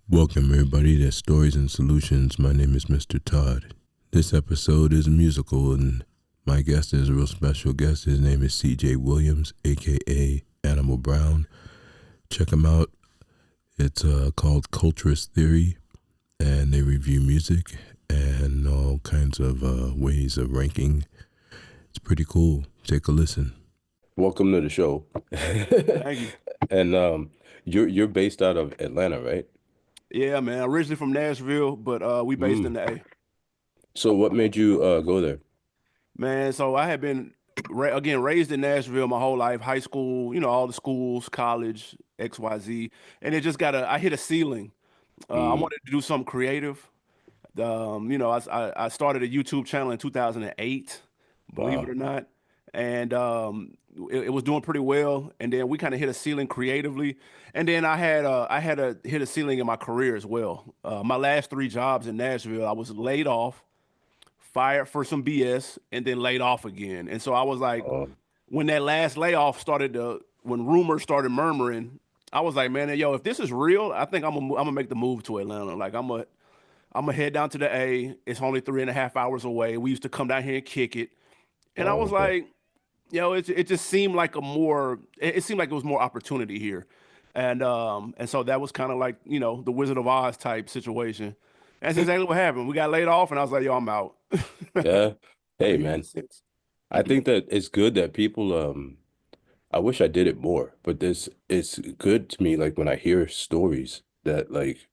Welcome everybody to Stories and Solutions. My name is Mr. Todd. This episode is musical and my guest is a real special guest. His name is CJ Williams, aka Animal Brown. Check him out. It's called Culturalist Theory, and they review music and all kinds of ways of ranking. It's pretty cool. Take a listen. Welcome to the show. Thank you. And you're based out of Atlanta, right? Yeah, man. Originally from Nashville, but we based in Mm. the A. So what made you go there? Man, so I had been again raised in Nashville my whole life, high school, all the schools, college, XYZ, and it just I hit a ceiling. I Mm. wanted to do something creative. I started a YouTube channel in 2008, believe it Wow. or not, and it was doing pretty well. And then we kind of hit a ceiling creatively, and then I had a hit a ceiling in my career as well. My last three jobs in Nashville, I was laid off, fired for some BS, and then laid off again. And so I was like, Uh, when that last layoff when rumors started murmuring, I was like, man, yo, if this is real, I think I'm gonna make the move to Atlanta. Like I'm gonna head down to the A. It's only 3.5 hours away. We used to come down here and kick it. And I was okay. like, it just seemed like it seemed like it was more opportunity here. And so that was kind of like, the Wizard of Oz type situation. That's exactly what happened. We got laid off and I was like, yo, I'm out. Yeah. I've Hey, been here ever man. since. I think that it's good that people I wish I did it more, but this it's good to me like when I hear stories that like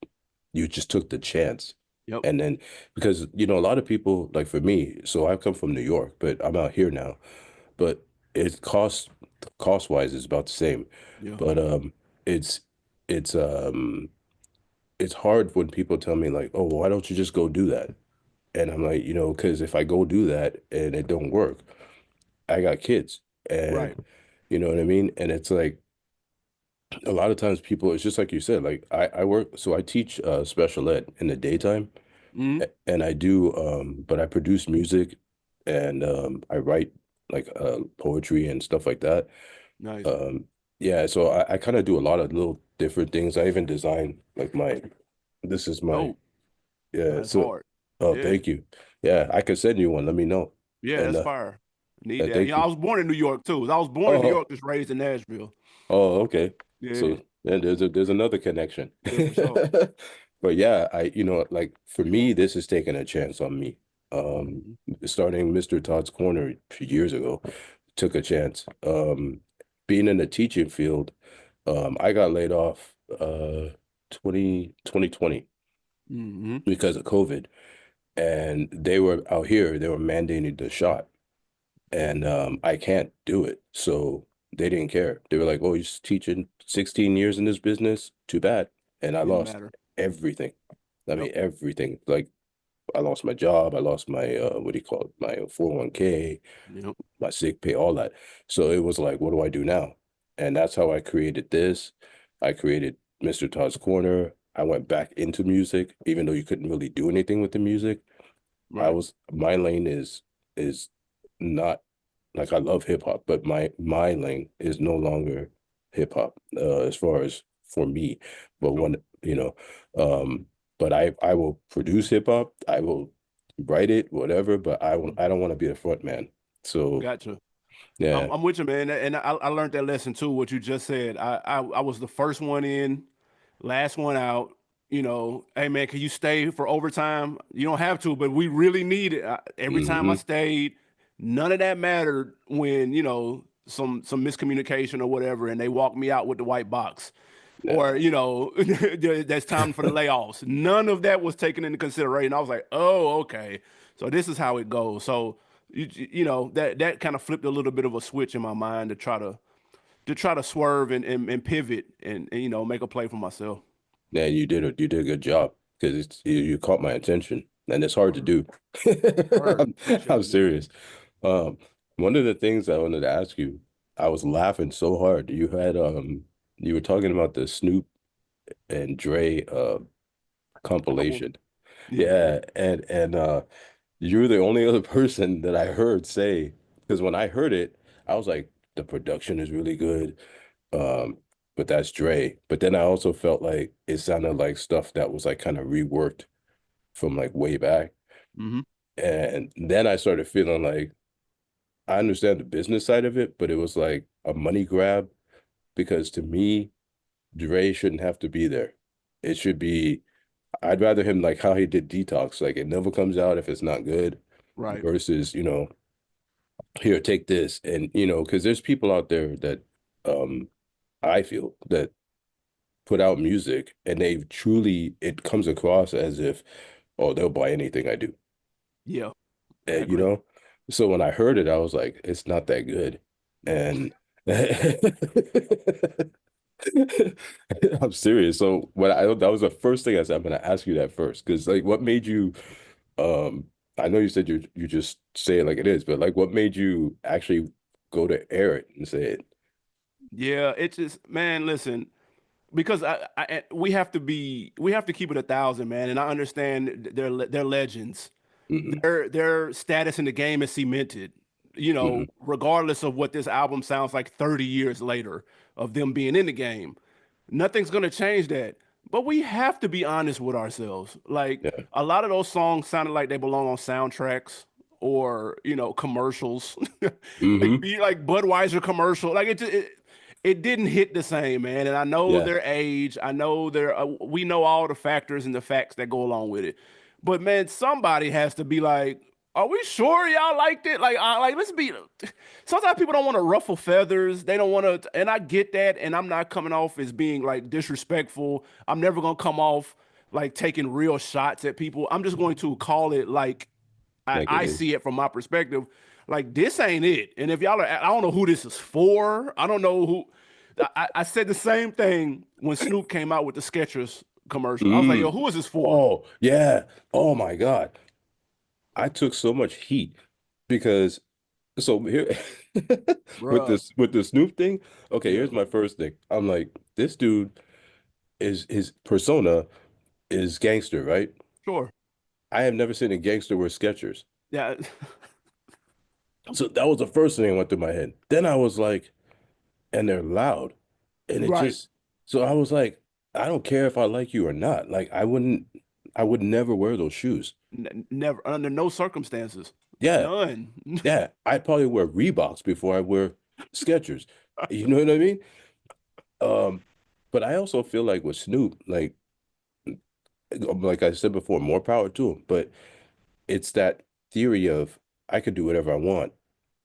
you just took the chance. Yep. And then because a lot of people like for me, so I come from New York, but I'm out here now. But it cost wise is about the same. Yeah. But it's it's um it's hard when people tell me like, "Oh, why don't you just go do that?" And I'm like, because if I go do that and it don't work, I got kids. And Right. you know what I mean? And it's like a lot of times people, it's just like you said, like I work, so I teach special ed in the daytime Hmm. and I do, but I produce music and I write like poetry and stuff like that. Nice. Um, yeah, so I kind of do a lot of little different things. I even design like this is my, Dope. yeah, That's so, hard. oh, Yeah. thank you. Yeah, I could send you one. Let me know. Yeah, And that's fire. Need that. thank Yeah, I you. was born in New York too. I was born in New Oh, York, just raised in Nashville. oh, okay. Yeah. So then there's another connection. Yeah, for sure. But yeah, like for me, this is taking a chance on me. Mhm. Starting Mr. Todd's Corner years ago, took a chance. Being in the teaching field, I got laid off 2020 Hmm. because of COVID. And they were out here, they were mandating the shot. And I can't do it. So they didn't care. They were like, "Oh, you're teaching 16 years in this business? Too bad." And I Didn't lost matter. everything. I mean, Yep. everything. Like I lost my job, I lost my what do you call it? My 401k, Yep. my sick pay, all that. So it was like, what do I do now? And that's how I created this. I created Mr. Todd's Corner. I went back into music, even though you couldn't really do anything with the music. Right. My lane is not like I love hip hop, but my lane is no longer hip hop as far as for me. But Sure. when um, but I will produce hip hop, I will write it, whatever. But I Mhm. don't want to be the front man. So Gotcha. I'm, yeah, I'm with you, man. And I learned that lesson too, what you just said. I was the first one in, last one out. Hey man, can you stay for overtime? You don't have to, but we really need it. Every time I hmm, stayed, none of that mattered when, some miscommunication or whatever, and they walked me out with the white box. yeah, Or, that's time for the layoffs. None of that was taken into consideration. I was like, oh, okay. So this is how it goes. So that kind of flipped a little bit of a switch in my mind to try to swerve and pivot and make a play for myself. yeah. You did a good job because you caught my attention, and it's hard to Word. do. Word. I'm, Appreciate I'm it, man. serious. Um, One of the things I wanted to ask you, I was laughing so hard. You were talking about the Snoop and Dre Album. compilation. Yeah. Yeah, and you're the only other person that I heard say because when I heard it, I was like, the production is really good. Um, but that's Dre. But then I also felt like it sounded like stuff that was like kind of reworked from like way back. Hmm. And then I started feeling like I understand the business side of it, but it was like a money grab because to me, Dre shouldn't have to be there. It should be, I'd rather him like how he did Detox, like it never comes out if it's not good, Right. versus, here, take this. And, because there's people out there that I feel that put out music and they truly, it comes across as if, oh, they'll buy anything I do. Yeah, I And, agree. so when I heard it, I was like, it's not that good. And I'm serious. So that was the first thing I said, I'm gonna ask you that first. Because like what made you I know you said you just say it like it is, but like what made you actually go to air it and say it? Yeah, it's just, man, listen, because we have to keep it 1,000, man. And I understand they're legends. Hmm. Their status in the game is cemented, Hmm. regardless of what this album sounds like 30 years later of them being in the game. Nothing's gonna change that. But we have to be honest with ourselves. Like Yeah. a lot of those songs sounded like they belong on soundtracks or, commercials. Like Hmm. be like Budweiser commercial. Like it didn't hit the same, man. And I know Yeah. their age. I know we know all the factors and the facts that go along with it. But man, somebody has to be like, are we sure y'all liked it? Like, let's be. Sometimes people don't want to ruffle feathers. They don't want to, and I get that. And I'm not coming off as being like disrespectful. I'm never gonna come off like taking real shots at people. I'm just going to call it like Like it I is. see it from my perspective. Like this ain't it. And if y'all are, I don't know who this is for. I don't know who. I said the same thing when Snoop came out with the Skechers commercial. I was like, yo, Mm. who is this for? Oh, yeah. Oh my God. I took so much heat because so here Bruh. with the Snoop thing, okay, Yeah, here's my first thing. I'm like, this dude is his persona is gangster, right? sure. I have never seen a gangster wear Skechers. Yeah, So that was the first thing that went through my head. Then I was like, and they're loud. And it right. just, so I was like, I don't care if I like you or not. Like I would never wear those shoes. Never, under no circumstances. Yeah, None. yeah. I'd probably wear Reeboks before I wear Skechers. You know what I mean? Um, but I also feel like with Snoop, like I said before, more power to him. But it's that theory of I could do whatever I want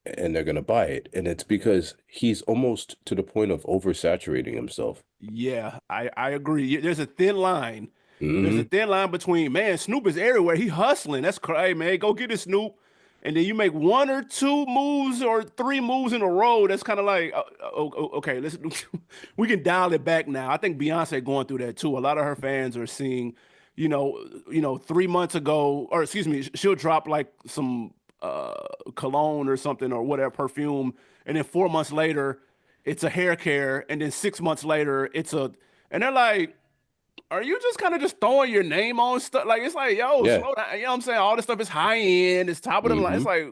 and they're gonna buy it. And it's because he's almost to the point of oversaturating himself. Yeah, I agree. There's a thin line. There's a Hmm. thin line between, man, Snoop is everywhere. He hustling. That's crazy, man. Go get it, Snoop. And then you make one or two moves or three moves in a row. That's kind of like, okay, let's we can dial it back now. I think Beyonce going through that too. A lot of her fans are seeing, 3 months ago, or excuse me, she'll drop like some cologne or something or whatever perfume, and then 4 months later it's a hair care, and then 6 months later and they're like, are you just kind of just throwing your name on stuff? Like it's like, yo, Yeah. slow down. You know what I'm saying? All this stuff is high end, it's top of the line. Hmm.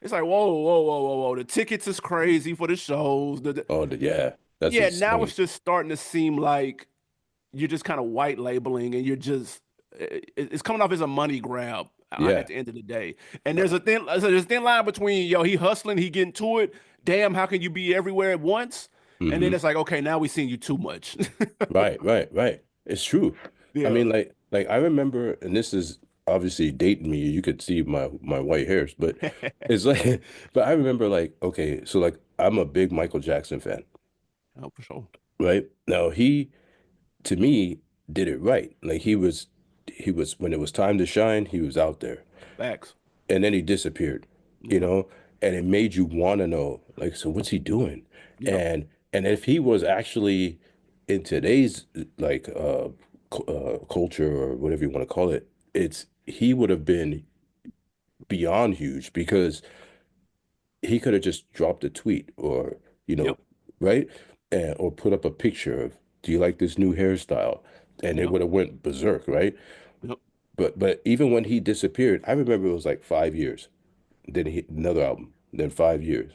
It's like, whoa, whoa, whoa, whoa, whoa. The tickets is crazy for the shows. Oh, yeah. That's Yeah, now it's insane. just starting to seem like you're just kind of white labeling, and it's coming off as a money grab at Yeah. the end of the day. And there's a thin line between, yo, he hustling, he getting to it. Damn, how can you be everywhere at once? And then Hmm. it's like, okay, now we seeing you too much. Right, right, right. It's true. I Yeah. mean, like I remember, and this is obviously dating me. You could see my white hairs, but it's like, but I remember like, okay, so like I'm a big Michael Jackson fan, Oh, for sure. right? Now he, to me, did it right. Like he was when it was time to shine, he was out there, Facts. and then he disappeared, you Yep. know, and it made you want to know, like, so what's he doing? Yep. And if he was actually in today's like culture or whatever you want to call it, it's he would have been beyond huge because he could have just dropped a tweet or Yep. right, and or put up a picture of, do you like this new hairstyle? And it Yep. would have went berserk, right? Yep. But even when he disappeared, I remember it was like 5 years. Then he another album, then 5 years,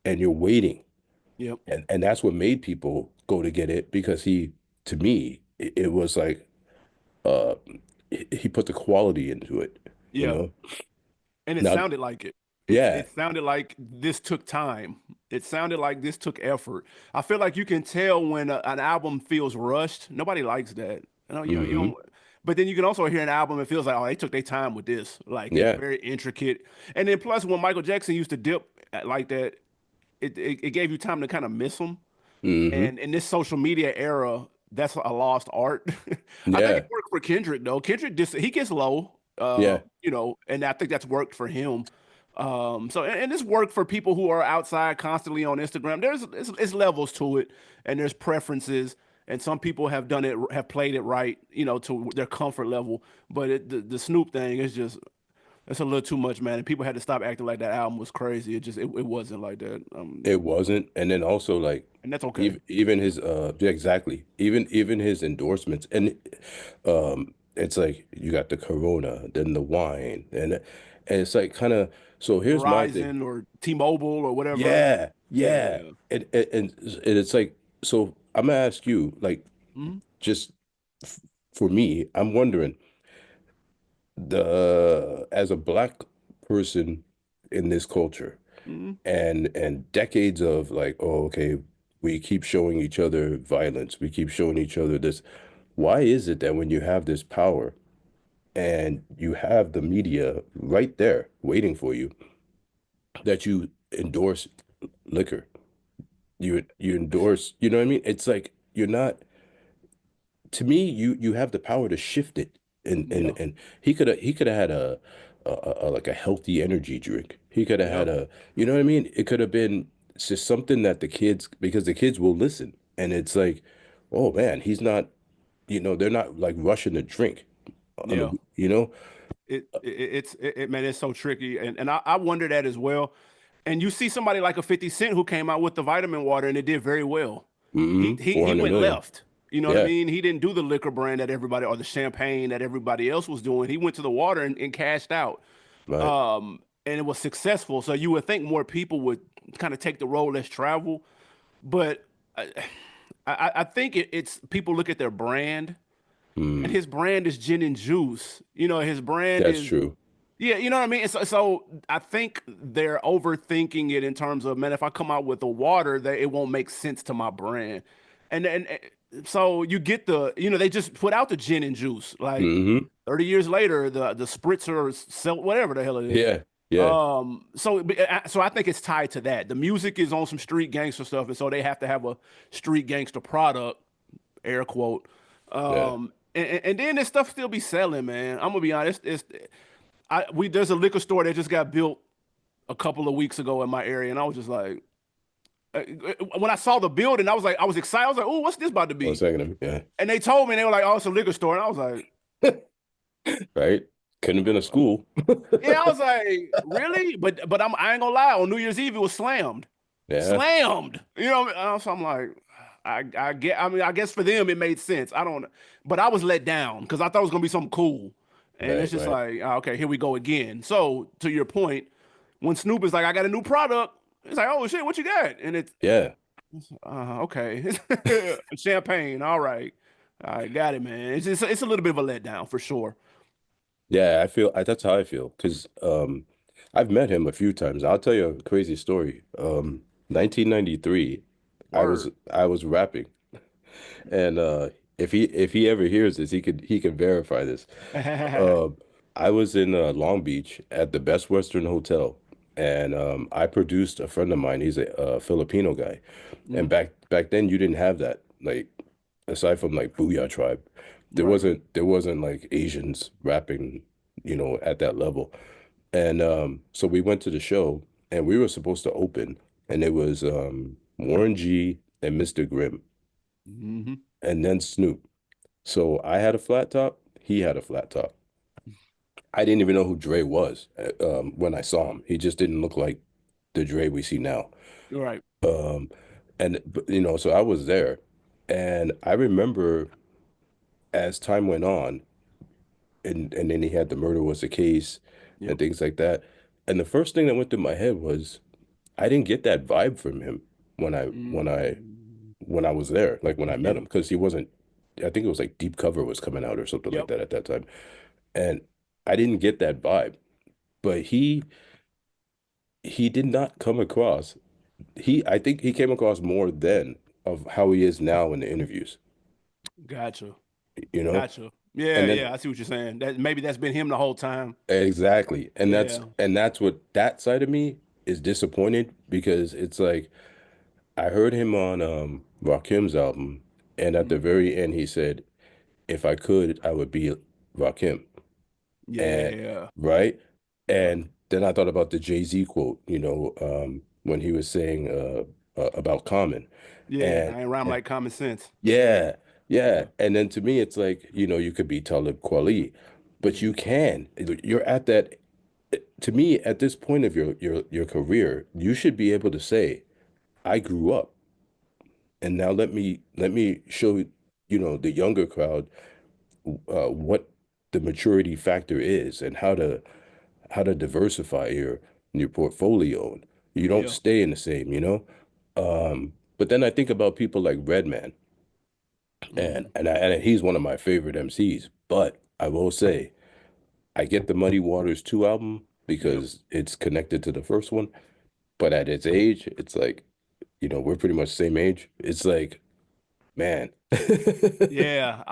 and you're waiting, Yep. and that's what made people go to get it because to me, it was like uh he put the quality into it, you Yeah. know? And it Now, sounded like it. yeah. It sounded like this took time. It sounded like this took effort. I feel like you can tell when an album feels rushed. Nobody likes that. You Hmm. don't. But then you can also hear an album. It feels like, oh, they took their time with this. Like it's Yeah. very intricate. And then plus, when Michael Jackson used to dip like that, it gave you time to kind of miss him. Hmm. And in this social media era, that's a lost art. I think it Yeah. worked for Kendrick though. Kendrick just he gets low, Yeah. and I think that's worked for him. And this worked for people who are outside constantly on Instagram. It's levels to it, and there's preferences, and some people have done it, have played it right, to their comfort level. But the Snoop thing is just it's a little too much, man. And people had to stop acting like that album was crazy. It wasn't like that. It wasn't. And then also like And that's okay. even his yeah, exactly. Even his endorsements. And it's like you got the Corona, then the wine, and it's like kind of so here's my thing. Verizon or T-Mobile or whatever. Yeah, yeah. Yeah. And it's like so I'm gonna ask you, like Mhm. just f for me, I'm wondering the as a black person in this culture Mhm. and decades of like, oh, okay, we keep showing each other violence, we keep showing each other this. Why is it that when you have this power and you have the media right there waiting for you, that you endorse liquor? You endorse, you know what I mean? It's like you're not, to me, you have the power to shift it. Yeah. And he could have had a like a healthy energy drink. He could have Yeah. had a, you know what I mean? It could have been just something that the kids, because the kids will listen. And it's like, oh man, he's not, they're not like rushing to drink on Yeah. the, you know? Man, it's so tricky. And I wonder that as well. And you see somebody like a 50 Cent who came out with the vitamin water and it did very well. He Hmm. he he 400 went million. left. You know what I Yeah, mean? He didn't do the liquor brand that everybody or the champagne that everybody else was doing. He went to the water and cashed out. right. And it was successful. So you would think more people would kind of take the road less travel. But I think it's people look at their brand, and Mm, his brand is gin and juice. His brand that's is, true. yeah, you know what I mean? So I think they're overthinking it in terms of, man, if I come out with a water, that it won't make sense to my brand. So you get they just put out the gin and juice. Like Hmm. 30 years later, the spritzer sell whatever the hell it is. Yeah, yeah, So I think it's tied to that. The music is on some street gangster stuff, and so they have to have a street gangster product, air quote. yeah. And then this stuff still be selling, man. I'm gonna be honest. There's a liquor store that just got built a couple of weeks ago in my area, and I was just like, when I saw the building, I was excited. I was like, oh, what's this about to One be? second. Yeah. And they told me, they were like, oh, it's a liquor store, and I was like, Right? Couldn't have been a school. yeah, I was like, really? But I ain't gonna lie. On New Year's Eve, it was slammed, Yeah, slammed. So I'm like, I guess for them it made sense. I don't, but I was let down because I thought it was gonna be something cool, and it's right, just right. like, okay, here we go again. So to your point, when Snoop is like, I got a new product, it's like, oh shit, what you got? And it's Yeah. okay, champagne. All right, got it, man. It's a little bit of a letdown for sure. Yeah, that's how I feel because I've met him a few times. I'll tell you a crazy story. 1993, Word. I was rapping and if he ever hears this, he could verify this. Um I was in Long Beach at the Best Western Hotel and I produced a friend of mine. He's a Filipino guy. And Mhm. back then you didn't have that. Like aside from like Booyah Tribe, Right. there wasn't like Asians rapping, at that level. And so we went to the show and we were supposed to open and it was Warren G and Mr. Grimm Hmm. and then Snoop. So I had a flat top, he had a flat top. I didn't even know who Dre was when I saw him. He just didn't look like the Dre we see now. Right. Um, so I was there, and I remember as time went on, and then he had the murder was the case Yep. and things like that. And the first thing that went through my head was I didn't get that vibe from him when I when I Mm. when I was there, like when I met Yeah. him, because he wasn't. I think it was like Deep Cover was coming out or something like Yep. that at that time, and I didn't get that vibe. But he did not come across. I think he came across more then of how he is now in the interviews. Gotcha. You know, Gotcha. Yeah, and then yeah. I see what you're saying. That maybe that's been him the whole time. exactly, Yeah. and that's what that side of me is disappointed because it's like I heard him on Rakim's album, and at the Mhm. very end he said, "If I could, I would be Rakim." And Yeah. right, Yeah. and then I thought about the Jay-Z quote, when he was saying about Common, Yeah. and, I ain't rhyme and like common sense. yeah, yeah, Yeah. and then to me it's like you could be Talib Kweli, but Mhm. you can. You're at that. To me, at this point of your career, you should be able to say, "I grew up." And now let me show the younger crowd what the maturity factor is and how to diversify your portfolio. You don't Yeah. stay in the same. But then I think about people like Redman, and Hmm. and he's one of my favorite MCs. But I will say I get the Muddy Waters 2 album Yep. because it's connected to the first one. But at its age, it's like, we're pretty much same age. It's like, man. Yeah.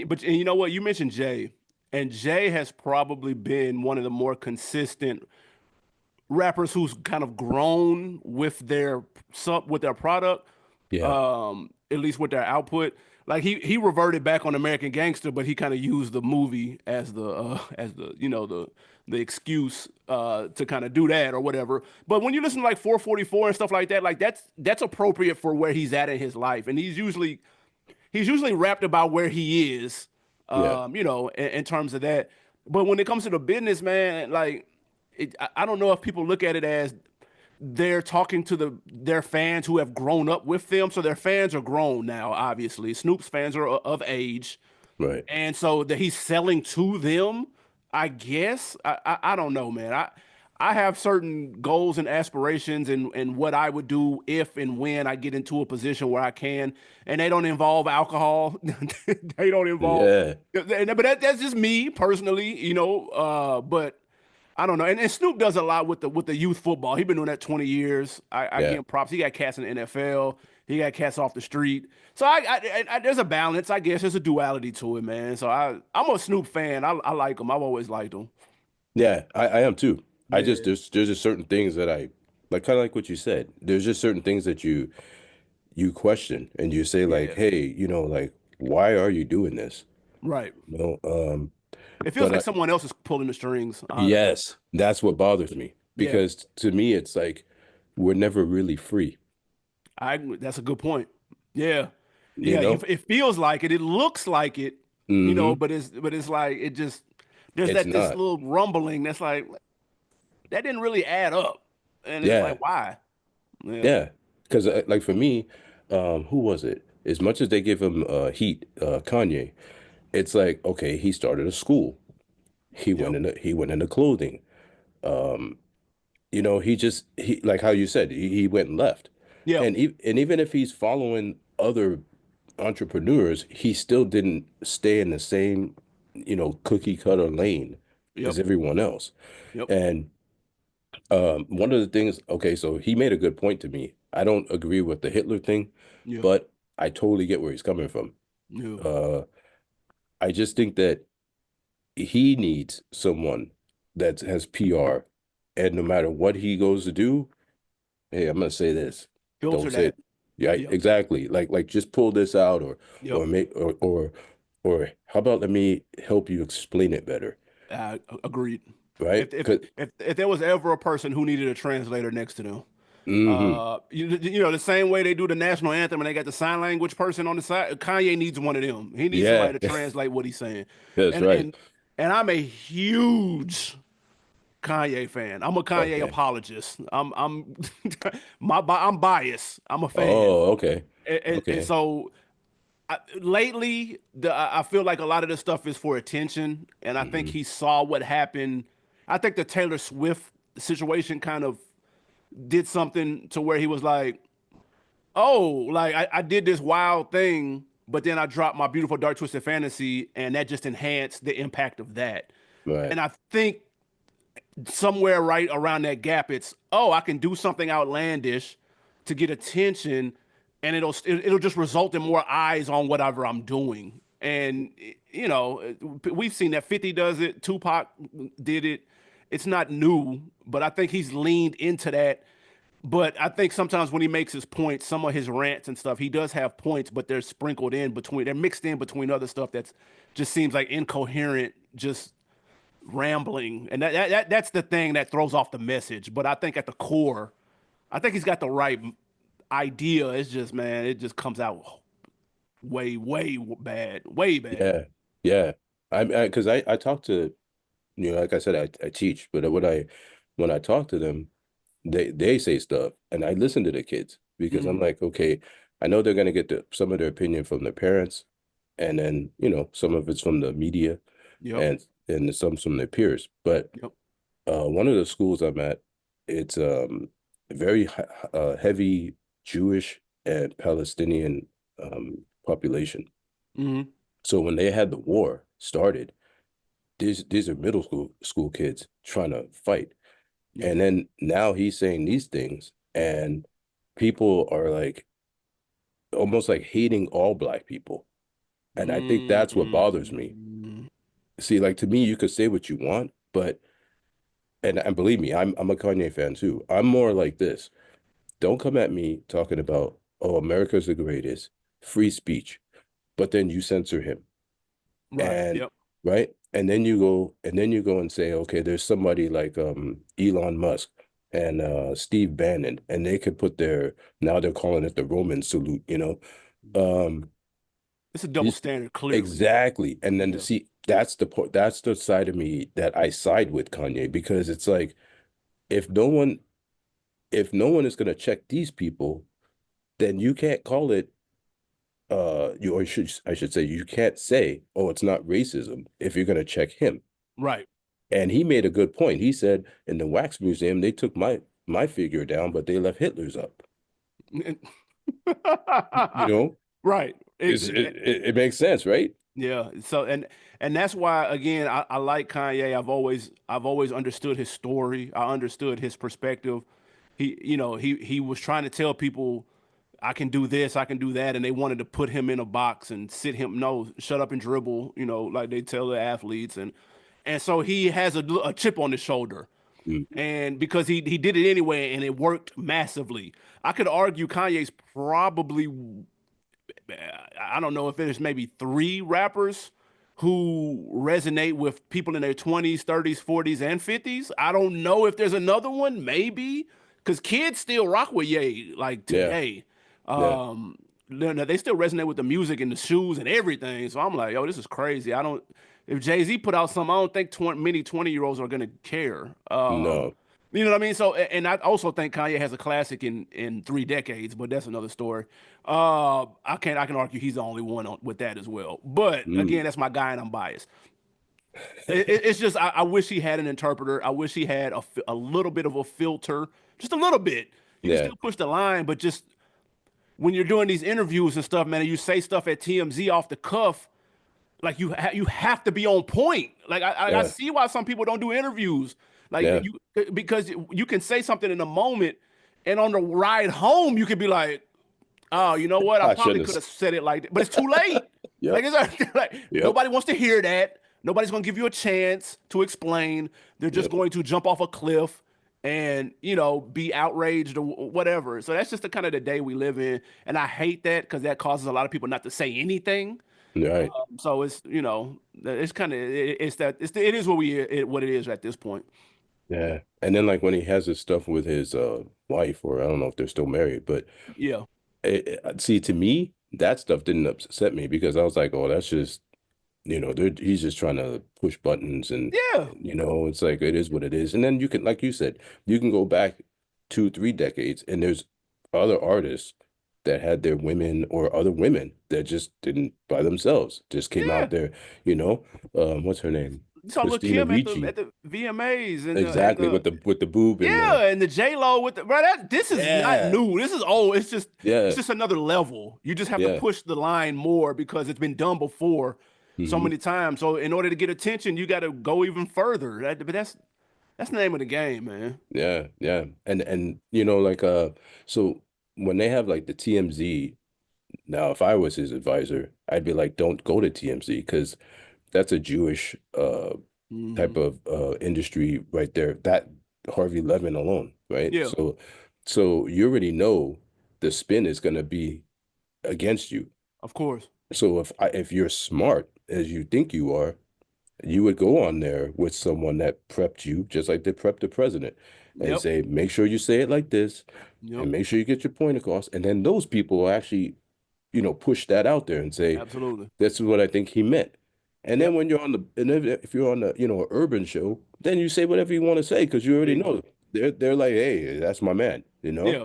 But you know what? You mentioned Jay, and Jay has probably been one of the more consistent rappers who's kind of grown with their product, Yeah, at least with their output. Like he reverted back on American Gangster, but he kind of used the movie as the the excuse to kind of do that or whatever. But when you listen to like 444 and stuff like that, like that's appropriate for where he's at in his life, and he's usually rapped about where he is, yeah, in terms of that. But when it comes to the business, man, like I don't know if people look at it as they're talking to their fans who have grown up with them. So their fans are grown now, obviously. Snoop's fans are of age. right. And so that he's selling to them, I guess. I don't know, man. I have certain goals and aspirations and what I would do if and when I get into a position where I can, and they don't involve alcohol. They don't involve, Yeah, but that's just me personally, but I don't know. And Snoop does a lot with the youth football. He's been doing that 20 years. I yeah, give him props. He got cats in the NFL. He got cats off the street. So there's a balance, I guess. There's a duality to it, man. So I'm a Snoop fan. I like him. I've always liked him. yeah. I am too. I just Yeah. there's just certain things that I like, kind of like what you said. There's just certain things that you question and you say like, Yeah. hey, like, why are you doing this? Right. You know, It feels but like someone else is pulling the strings, honestly. yes, that's what bothers me Yeah. because to me it's like we're never really free. That's a good point. Yeah. You Yeah. know? It feels like it. It looks like it, Mm-hmm. but it's like there's It's this not. little rumbling that's like that didn't really add up. And it's like, Yeah, why? Yeah. yeah. Because like for me, who was it? As much as they give him heat, Kanye, it's like, okay, he started a school. Yep. He went into clothing. He like how you said, he went left. Yep. And even if he's following other entrepreneurs, he still didn't stay in the same, cookie cutter lane as Yep. everyone else. Yep. And one of the things, okay, so he made a good point to me. I don't agree with the Hitler thing, Yeah. but I totally get where he's coming from. Yeah. Uh, I just think that he needs someone that has PR, and no matter what he goes to do, hey, I'm gonna say this. Filter Don't say that. it. Yeah, Yep. exactly. Like just pull this out Yep. or make or how about let me help you explain it better, Agreed. right? If if 'Cause if there was ever a person who needed a translator next to them, hmm the same way they do the national anthem and they got the sign language person on the side, Kanye needs one of them. He needs somebody yeah, to translate what he's saying. that's And right. and and I'm a huge Kanye fan. I'm a Kanye Okay. apologist. I'm biased. I'm a fan. Oh, okay. And Okay. so lately, I feel like a lot of this stuff is for attention, and I think hmm he saw what happened. I think the Taylor Swift situation kind of did something to where he was like, oh, like I did this wild thing, but then I dropped my beautiful dark twisted fantasy, and that just enhanced the impact of that. Right. And I think somewhere right around that gap, it's, oh, I can do something outlandish to get attention, and it'll just result in more eyes on whatever I'm doing. And we've seen that 50 does it, Tupac did it. It's not new, but I think he's leaned into that. But I think sometimes when he makes his points, some of his rants and stuff, he does have points, but they're mixed in between other stuff that's just seems like incoherent, just rambling, and that's the thing that throws off the message. But I think at the core, I think he's got the right idea. It's just, man, it just comes out way bad, way bad. Yeah. Yeah. Because I talk to, like I said, I teach, but when I talk to them, they say stuff, and I listen to the kids because I'm Hmm. like, okay, I know they're gonna get some of their opinion from their parents, and then some of it's from the media, Yep. and some from their peers. But Yep. one of the schools I'm at, it's very heavy Jewish and Palestinian population. Hmm. So when they had the war started, these are middle school kids trying to fight. And Yeah. then now he's saying these things, and people are like almost like hating all black people. And I think that's what bothers me. Mm. See, like to me, you could say what you want, but and believe me, I'm a Kanye fan too. I'm more like this. Don't come at me talking about, oh, America's the greatest, free speech, but then you censor him. Right. And Yep. right. And then you go and say, okay, there's somebody like Elon Musk and Steve Bannon, and they could put now they're calling it the Roman salute, It's a double these standard, clearly. exactly. And then to Yeah. see that's the point, that's the side of me that I side with Kanye, because it's like if no one if no one is gonna check these people, then you can't call it I should say, you can't say, oh, it's not racism if you're gonna check him. Right. And he made a good point. He said in the wax museum they took my figure down, but they left Hitler's up. You know, Right. it makes sense, right? Yeah. So and that's why again I like Kanye. I've always understood his story. I understood his perspective. He was trying to tell people I can do this, I can do that, and they wanted to put him in a box and sit him, no, shut up and dribble, like they tell the athletes. And so he has a chip on his shoulder. Mhm. And because he did it anyway and it worked massively. I could argue Kanye's probably, I don't know if there's maybe three rappers who resonate with people in their 20s, 30s, 40s, and 50s. I don't know if there's another one, maybe, because kids still rock with Ye like Yeah, today. yeah, They still resonate with the music and the shoes and everything. So I'm like, yo, this is crazy. I don't. If Jay-Z put out something, I don't think many 20-year-olds are gonna care. no, You know what I mean? So, and I also think Kanye has a classic in 3 decades, but that's another story. I can argue he's the only one with that as well. But mm, again, that's my guy, and I'm biased. It's just I wish he had an interpreter. I wish he had a little bit of a filter, just a little bit. You can yeah, still push the line, but just when you're doing these interviews and stuff, man, and you say stuff at TMZ off the cuff, like you have to be on point. Like I yeah, see why some people don't do interviews. Like yeah. you because you can say something in a moment, and on the ride home you could be like, oh, you know what? I I probably shouldn't could have. have said it like that, but it's too late. Like Yep, it's like yep, nobody wants to hear that. Nobody's gonna give you a chance to explain. They're just yep. going to jump off a cliff and be outraged or whatever. So that's just the kind of the day we live in, and I hate that because that causes a lot of people not to say anything. Right. So it's kind of it is what it is at this point. Yeah. And then like when he has his stuff with his wife, or I don't know if they're still married, but Yeah, see, to me, that stuff didn't upset me because I was like, oh, that's just, he's just trying to push buttons, and yeah, it's like it is what it is. And then you can, like you said, you can go back 2, 3 decades, and there's other artists that had their women or other women that just didn't by themselves, just came out Yeah. there, what's her name? You saw Lil Christina Kim at the Ricci. VMAs and Exactly, the with the boob and the yeah, and the J Lo with the bro. This is not yeah, new. This is old. It's yeah, just another level. You just have to yeah. push the line more because it's been done before so hmm many times. So in order to get attention, you got to go even further. But that's the name of the game, man. Yeah, yeah. And like so when they have like the TMZ, now if I was his advisor, I'd be like, don't go to TMZ because that's a Jewish type Hmm. of industry right there. That Harvey Levin alone, right? Yeah, So you already know the spin is gonna be against you. of course. So if you're smart as you think you are, you would go on there with someone that prepped you, just like they prepped the president, and Yep, say, make sure you say it like this, yep, and make sure you get your point across. And then those people will actually, push that out there and say, absolutely. this is what I think he meant. And then Yep, when you're on the, and if you're on the, an urban show, then you say whatever you want to say because you already know bingo. they're like, hey, that's my man, you know? Yeah,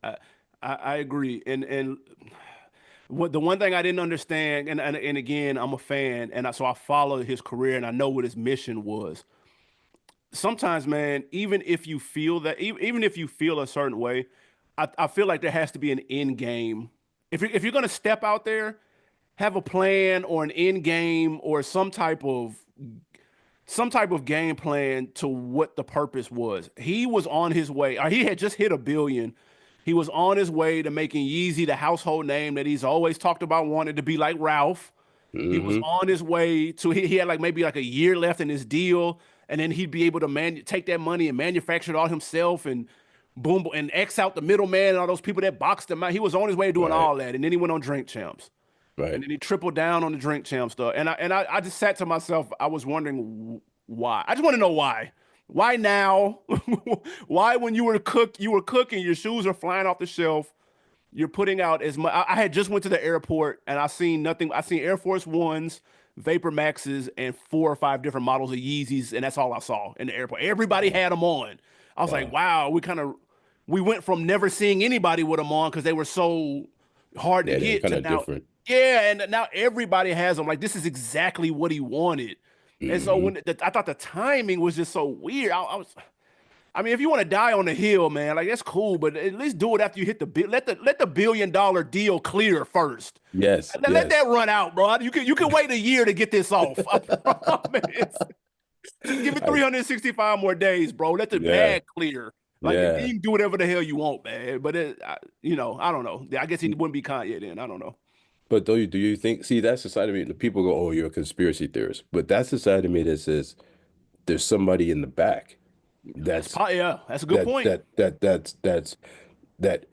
I I agree. And what the one thing I didn't understand, and again, I'm a fan, so I followed his career and I know what his mission was. Sometimes, man, even if you feel that, even if you feel a certain way, I feel like there has to be an end game. If you're gonna step out there, have a plan or an end game or some type of game plan to what the purpose was. He was on his way, or he had just hit 1 billion. He was on his way to making Yeezy the household name that he's always talked about, wanted to be like Ralph. He was Hmm. on his way to he had like maybe like a year left in his deal, and then he'd be able to take that money and manufacture it all himself and boom and X out the middleman and all those people that boxed him out. He was on his way to doing Right, all that, and then he went on Drink Champs. And right. then he tripled down on the Drink Champ stuff. And I just sat to myself, I was wondering why. I just want to know why. Why now? Why when you were cooking, your shoes are flying off the shelf. You're putting out as much. I had just went to the airport and I seen nothing. I seen Air Force Ones, Vapor Maxes, and 4 or 5 different models of Yeezys, and that's all I saw in the airport. Everybody Wow, had them on. I was like, wow. wow, we went from never seeing anybody with them on because they were so hard to Yeah, they were get kind to of now. different. Yeah, and now everybody has them. Like this is exactly what he wanted. And so Hmm. I thought the timing was just so weird. I mean, if you want to die on the hill, man, like that's cool, but at least do it after you hit the bill. Let the $1 billion deal clear first. Yes, Let yes. that run out, bro. You can wait a year to get this off. I promise. Just give it I 365 more days, bro. Let the yeah, bag clear. Like, and then yeah. you can do whatever the hell you want, man. But I don't know. I guess he wouldn't be Kanye then. I don't know. But do you think, see, that's the side of me, the people go, oh, you're a conspiracy theorist. But that's the side of me that says there's somebody in the back that's Yeah, that's a good that point. that that that's that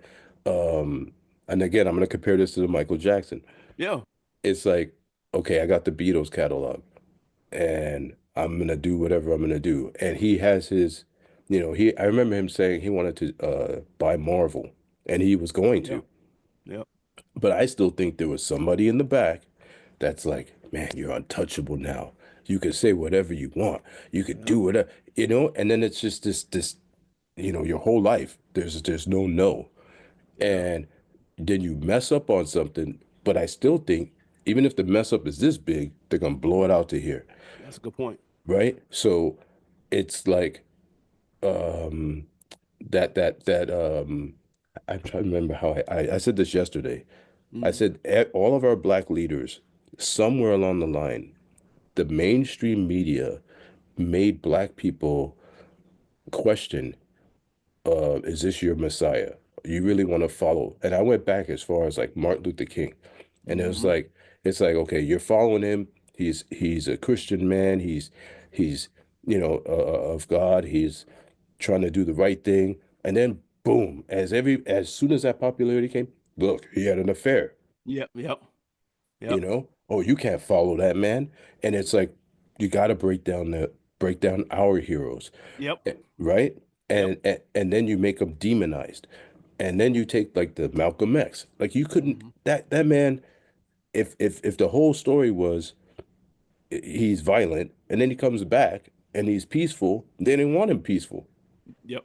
um and again, I'm gonna compare this to the Michael Jackson. Yeah, It's like, okay, I got the Beatles catalog and I'm gonna do whatever I'm gonna do. And he has his, I remember him saying he wanted to buy Marvel and he was going yeah, to. yeah, But I still think there was somebody in the back that's like, man, you're untouchable now. You can say whatever you want. You could yeah, do whatever, and then it's just this, your whole life. There's no no. yeah. And then you mess up on something, but I still think even if the mess up is this big, they're gonna blow it out to here, That's a good point. right? So it's like um that I'm trying to remember how I said this yesterday. I Mm, said all of our black leaders, somewhere along the line, the mainstream media made black people question, is this your Messiah? You really want to follow? And I went back as far as like Martin Luther King. And it was hmm. like, it's like, okay, you're following him. He's a Christian man. He's of God. He's trying to do the right thing. And then boom, as soon as that popularity came, look, he had an affair. Yep, yep, yep, Oh, you can't follow that man. And it's like you got to break down our heroes, yep, right? yep. And then you make them demonized. And then you take like the Malcolm X. Like you couldn't Hmm. that man, if the whole story was he's violent and then he comes back and he's peaceful, they didn't want him peaceful. Yep,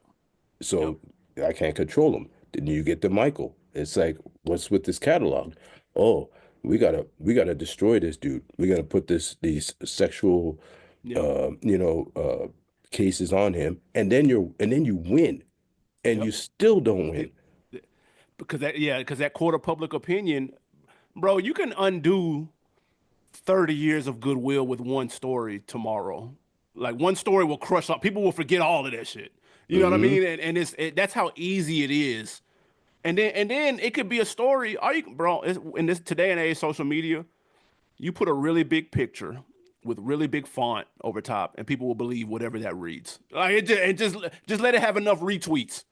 yep, So I can't control him. Then you get the Michael. It's like, what's with this catalog? Oh, we gotta destroy this dude. We gotta put these sexual Yep. cases on him, and then you win, and Yep. you still don't Th- win. th- because that court of public opinion, bro, you can undo 30 years of goodwill with one story tomorrow. Like one story will crush up. People will forget all of that shit. You know what I Hmm. mean? And that's how easy it is. And then it could be a story. All you bro, in this today and age social media, you put a really big picture with really big font over top, and people will believe whatever that reads. Like and just let it have enough retweets,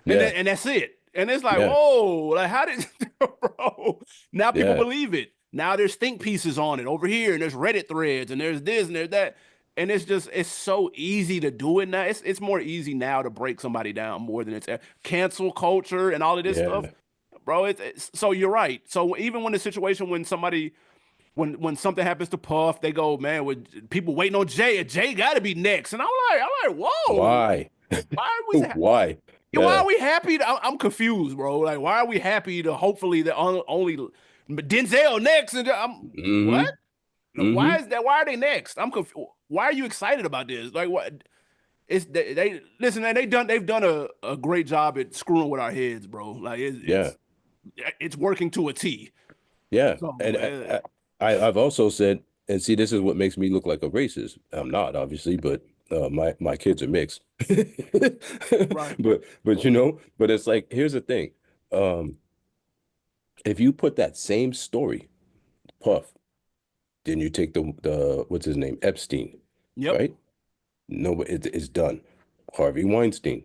Yeah, and that's it. And it's like, yeah, whoa, like how did bro? Now people yeah, believe it. Now there's think pieces on it over here, and there's Reddit threads, and there's this and there's that. And it's so easy to do it now. It's more easy now to break somebody down more than it's cancel culture and all of this stuff, yeah, bro. It's so you're right. So even when the situation when somebody when something happens to Puff, they go, man, with people waiting on Jay, Jay got to be next. And I'm like, whoa, why? why are we? Why? Why Yeah. are we happy? I'm confused, bro. Like, why are we happy to hopefully the only Denzel next? And I'm what? Hmm. Why Hmm. is that? Why are they next? I'm confused. Why are you excited about this? Like, what? It's they listen, man. They've done a great job at screwing with our heads, bro. Like, Yeah. it's working to a T. Yeah. So, And I've also said, and see, this is what makes me look like a racist. I'm not, obviously, but my kids are mixed. right. But it's like, here's the thing. Um, if you put that same story, Puff, then you take the what's his name, Epstein, Yep. right? No, it's done. Harvey Weinstein.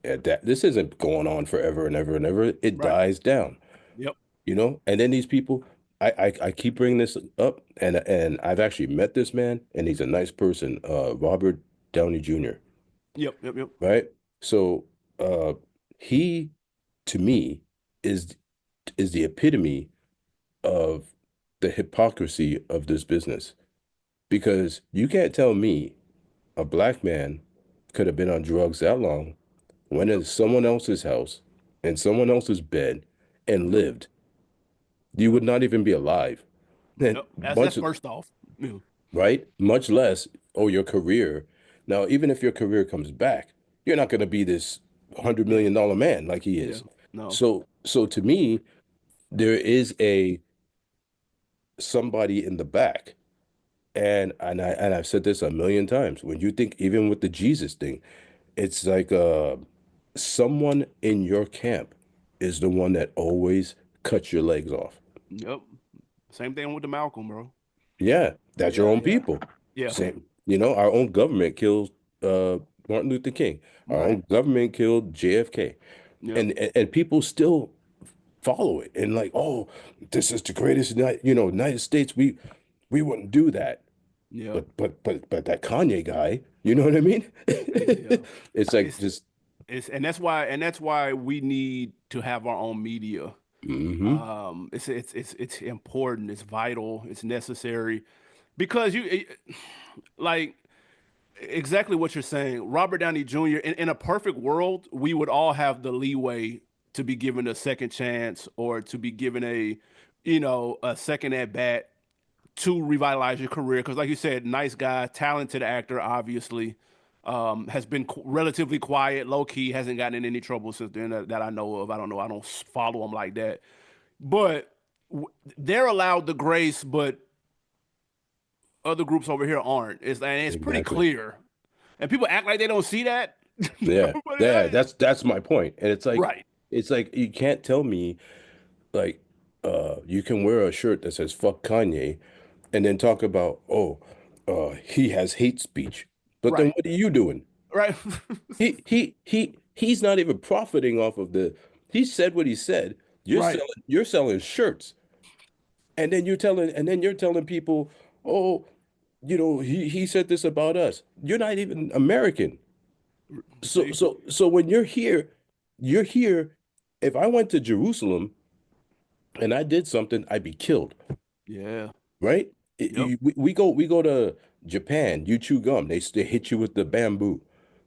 That this isn't going on forever and ever and ever. It Right. dies down. Yep. And then these people, I keep bringing this up, and I've actually met this man, and he's a nice person, Robert Downey Jr., Yep. Yep. Yep. right? So he, to me, is is the epitome of the hypocrisy of this business, because you can't tell me a black man could have been on drugs that long, went Yep. into someone else's house, in someone else's bed, and Yep. lived. You would not even be alive. And Yep. That's much, first off. Yeah. right? Much less, oh, your career. Now, even if your career comes back, you're not going to be this Yeah. $100 million man like he Yeah. is. No. So to me, there is a somebody in the back. And I've said this a million times. When you think, even with the Jesus thing, it's like someone in your camp is the one that always cuts your legs off. Yep. Same thing with the Malcolm, bro. Yeah, that's your Yeah. own Yeah. people. Yeah. Same, our own government killed Martin Luther King. Our Right. own government killed JFK. Yep. And people still follow it and like, oh, this is the greatest, United States. We wouldn't do that. Yep. But that Kanye guy, you know what I mean? Yeah. It's like It's just and that's why we need to have our own media. hmm It's important. It's vital. It's necessary because like exactly what you're saying. Robert Downey Jr. In a perfect world, we would all have the leeway to be given a second chance or to be given a second at bat to revitalize your career. Because, like you said, nice guy, talented actor, obviously, has been relatively quiet, low key, hasn't gotten in any trouble since then that I know of. I don't know. I don't follow him like that, but they're allowed the grace, but other groups over here aren't. And it's pretty exactly. clear, and people act like they don't see that. Yeah. But Yeah, that's my point. And right, it's like you can't tell me like you can wear a shirt that says fuck Kanye and then talk about, oh, he has hate speech. But then right, what are you doing? right, He's not even profiting off of he said what he said. right. You're selling shirts. And then you're telling people, oh, he said this about us. You're not even American. So See, so so when you're here. If I went to Jerusalem and I did something, I'd be killed, yeah, right? yep, We go to Japan, you chew gum, they hit you with the bamboo,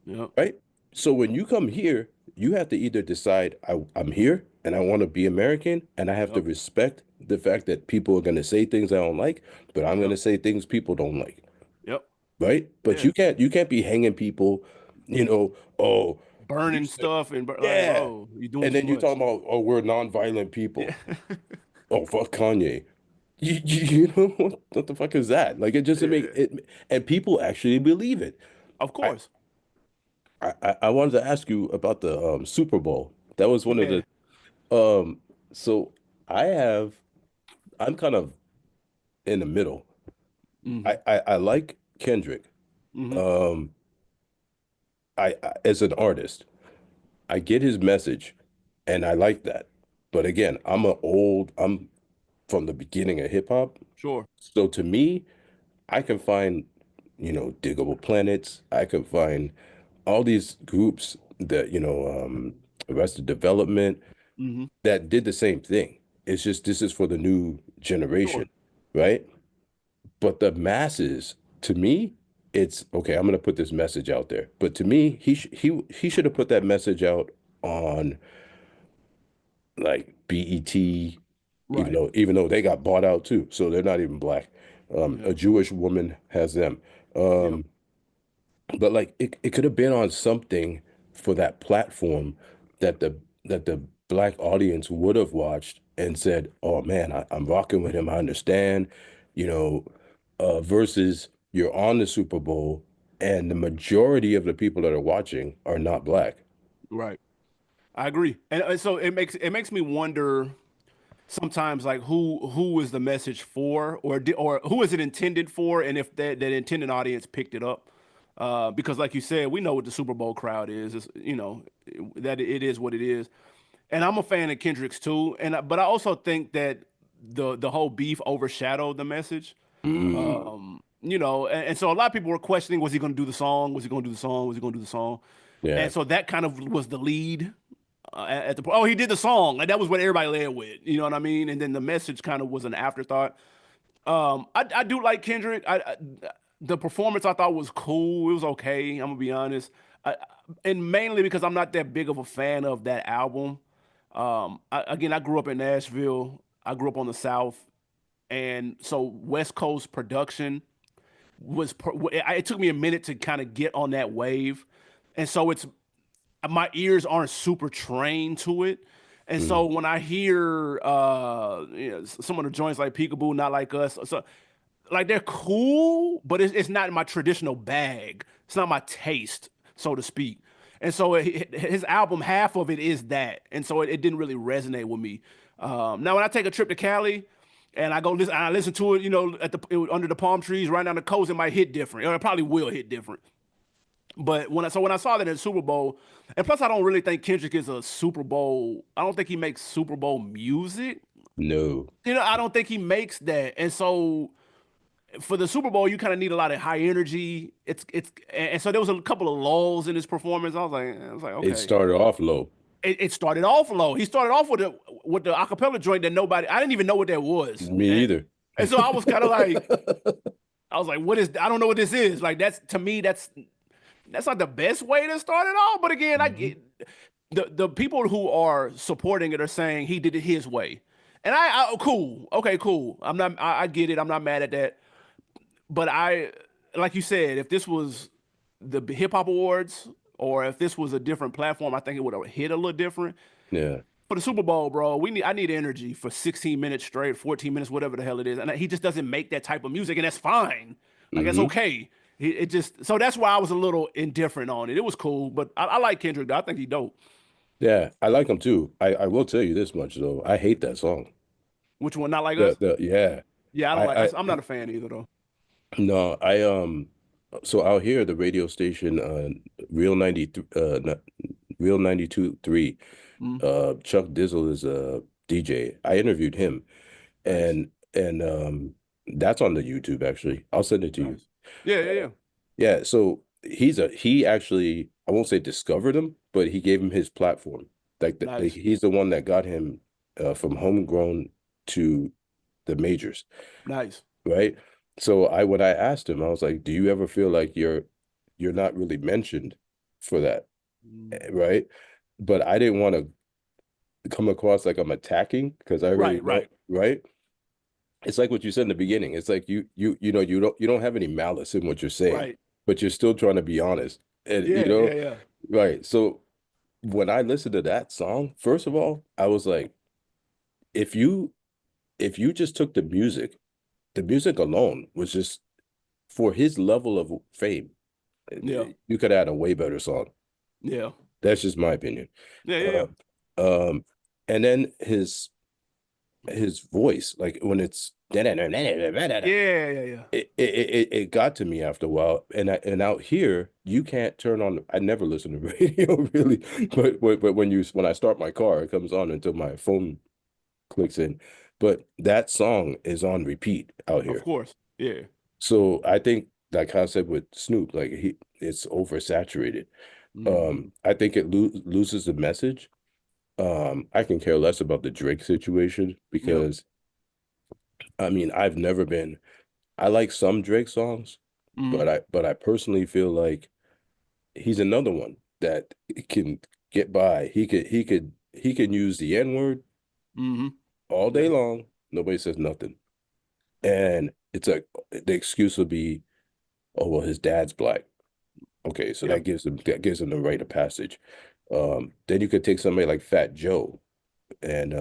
yep, right? So when you come here, you have to either decide I'm here and I want to be American, and I have to Yep. respect the fact that people are going to say things I don't like, but I'm going Yep. to say things people don't like, Yep. right? But Yeah. you can't be hanging people, oh, you Burning said, stuff and like, yeah. bro, you're doing And too then you much. talking about, oh, we're nonviolent people. Yeah. Oh, fuck Kanye. You know what the fuck is that? Like it just it make Yeah. it, and people actually believe it. Of I course. I wanted to ask you about the Super Bowl. That was one of Yeah. the so I have I'm kind of in the middle. Hmm. I like Kendrick. Hmm. Um I as an artist, I get his message and I like that. But again, I'm from the beginning of hip hop. Sure. So to me, I can find, Diggable Planets. I can find all these groups that, Arrested Development Hmm. that did the same thing. It's just this is for the new generation, Sure. right? But the masses, to me, it's okay, I'm gonna put this message out there. But to me, he should have put that message out on like BET, Right. even though they got bought out too, so they're not even black. Yeah. A Jewish woman has them. Yep. Um, but like it could have been on something for that platform that the black audience would have watched and said, "Oh man, I'm rocking with him. I understand," you know, versus you're on the Super Bowl and the majority of the people that are watching are not black. Right. I agree. And so it makes me wonder sometimes like who is the message for or who is it intended for and if that intended audience picked it up. Because like you said, we know what the Super Bowl crowd is. It's, that it is what it is. And I'm a fan of Kendrick's too. But I also think that the whole beef overshadowed the message. Mm, And so a lot of people were questioning, was he going to do the song? Was he going to do the song? Was he going to do the song? yeah. And so that kind of was the lead at the oh, he did the song. Like that was what everybody led with. You know what I mean? And then the message kind of was an afterthought. I do like Kendrick. The performance I thought was cool. It was okay. I'm gonna be honest. And mainly because I'm not that big of a fan of that album. Again, I grew up in Nashville. I grew up on the South, and so West Coast production it took me a minute to kind of get on that wave, and so it's my ears aren't super trained to it. And so Mm. when I hear some of the joints like Peekaboo, Not Like Us, so like they're cool, but it's not my traditional bag. It's not my taste, so to speak. And so his album, half of it is that, and so it didn't really resonate with me. Now when I take a trip to Cali and I listen to it, under the palm trees, right down the coast, it might hit different. Or it probably will hit different. But when I saw that in the Super Bowl, and plus I don't really think Kendrick is a Super Bowl. I don't think he makes Super Bowl music. No. I don't think he makes that. And so for the Super Bowl, you kind of need a lot of high energy. And so there was a couple of lulls in his performance. I was like, It okay. started off low. It started off low. He started off with the acapella joint that nobody. I didn't even know what that was. Me And, either. and so I was kind of like, I was like, what is? I don't know what this is. Like that's to me, that's not the best way to start it off. But again, I Mhm. get the people who are supporting it are saying he did it his way, and cool, okay, cool. I get it. I'm not mad at that. But like you said, if this was the Hip Hop Awards or if this was a different platform, I think it would have hit a little different. Yeah. For the Super Bowl, bro, I need energy for 16 minutes straight, 14 minutes, whatever the hell it is, and he just doesn't make that type of music, and that's fine. Like that's Hmm. okay. It just so that's why I was a little indifferent on it. It was cool, but I like Kendrick. Though. I think he dope. Yeah, I like him too. I will tell you this much though. I hate that song. Which one? Not like us? The yeah. Yeah, I don't like. I I'm not a fan either though. no, so out here the radio station Real 90 Real 92.3 Mm, Chuck Dizzle is a DJ. I interviewed him nice, and that's on the YouTube actually. I'll send it to you. nice. Yeah, yeah, Uh, yeah. yeah, so he actually I won't say discovered him, but he gave him his platform. Nice, He's the one that got him from homegrown to the majors, nice. right? So when I asked him, I was like, "Do you ever feel like you're not really mentioned for that?" Mm, Right? But I didn't want to. come across like I'm attacking because I already Right, know, right, right? It's like what you said in the beginning. It's like you don't have any malice in what you're saying, right. but you're still trying to be honest. And Yeah, yeah, yeah. right. So when I listened to that song, first of all, I was like, if you if you just took the music alone was just for his level of fame, Yeah, you could add a way better song. yeah, That's just my opinion. yeah, yeah, Uh, um, and then his voice, like when it's yeah, yeah, yeah. it got to me after a while. And out here, you can't turn on. I never listen to radio really, but when I start my car, it comes on until my phone clicks in. But that song is on repeat out Of here. course. Yeah. So I think that concept with Snoop, like it's oversaturated. Hmm. I think it loses the message. I can care less about the Drake situation Yeah. because I mean I've never been. I like some Drake songs, Hmm. but I personally feel like he's another one that can get by. He can use the N-word Hmm. all day Yeah. long. Nobody says nothing. And it's like the excuse would be, oh well, his dad's black. Okay, so Yeah. that gives him the rite of passage. Then you could take somebody like Fat Joe, and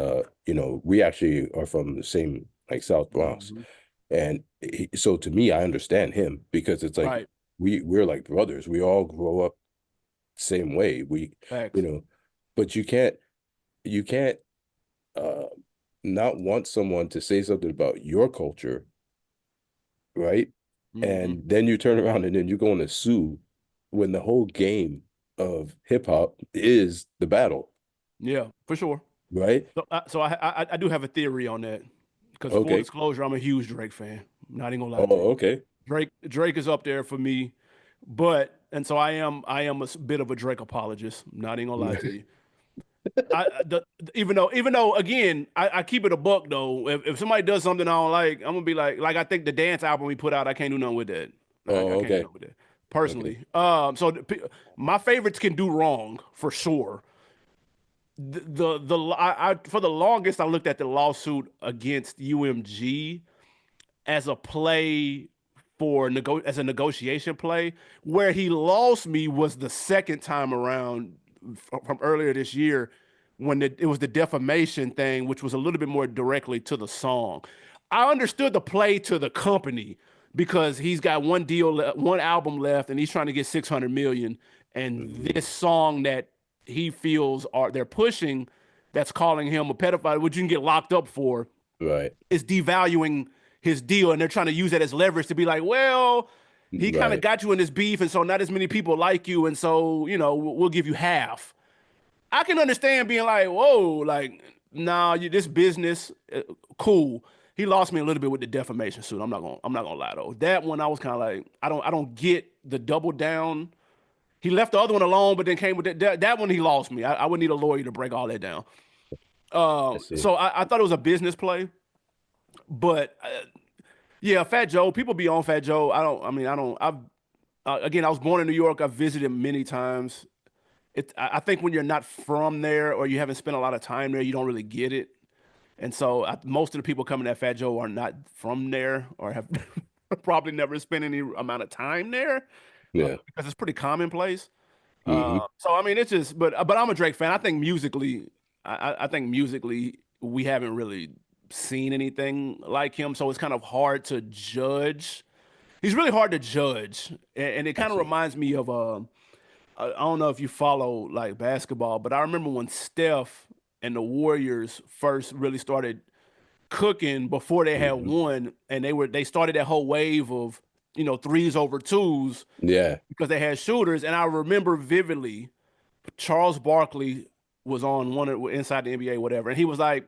we actually are from the same like South Bronx, Hmm. and so to me, I understand him because it's like Right. we're like brothers. We all grow up same way. You Facts. know, but you can't uh not want someone to say something about your culture, right? Hmm. And then you turn around and then you're going to sue when the whole game of hip hop is the battle, Yeah, for sure. right? So I do have a theory on that because full Okay. disclosure, I'm a huge Drake fan. I'm not even gonna lie to Oh, you. okay. Drake is up there for me, but and so I am a bit of a Drake apologist. I'm not even gonna lie to you. Even though again I keep it a buck though. If somebody does something I don't like, I'm gonna be like I think the dance album we put out, I can't do nothing with that. I Oh, can't do okay. nothing with that Okay. personally. My favorites can do wrong for sure. I for the longest I looked at the lawsuit against UMG as a play as a negotiation play. Where he lost me was the second time around from earlier this year when it was the defamation thing, which was a little bit more directly to the song. I understood the play to the company because he's got one album left, and he's trying to get 600 million. And Mhm. this song that he feels they're pushing, that's calling him a pedophile, which you can get locked up for, Right. is devaluing his deal, and they're trying to use that as leverage to be like, well, he kind of Right. got you in this beef, and so not as many people like you, and so we'll give you half. I can understand being like, whoa, like, nah, this business, cool. He lost me a little bit with the defamation suit. I'm not gonna lie though. That one I was kind of like, I don't get the double down. He left the other one alone, but then came with that one. He lost me. I would need a lawyer to break all that down. I see. So I thought it was a business play, but yeah, Fat Joe. People be on Fat Joe. I don't. I mean, I don't. Again, I was born in New York. I've visited many times. I think when you're not from there or you haven't spent a lot of time there, you don't really get it. And so most of the people coming at Fat Joe are not from there or have probably never spent any amount of time there Yeah. because it's pretty commonplace. Hmm. So I mean, it's just, but I'm a Drake fan. I think musically, I think musically we haven't really seen anything like him. So it's kind of hard to judge. He's really hard to judge, and it I kind of see. reminds me of I don't know if you follow like basketball, but I remember when Steph and the Warriors first really started cooking before they had Hmm. won, and they started that whole wave of threes over twos Yeah. because they had shooters, and I remember vividly Charles Barkley was on one of inside the NBA, whatever, and he was like,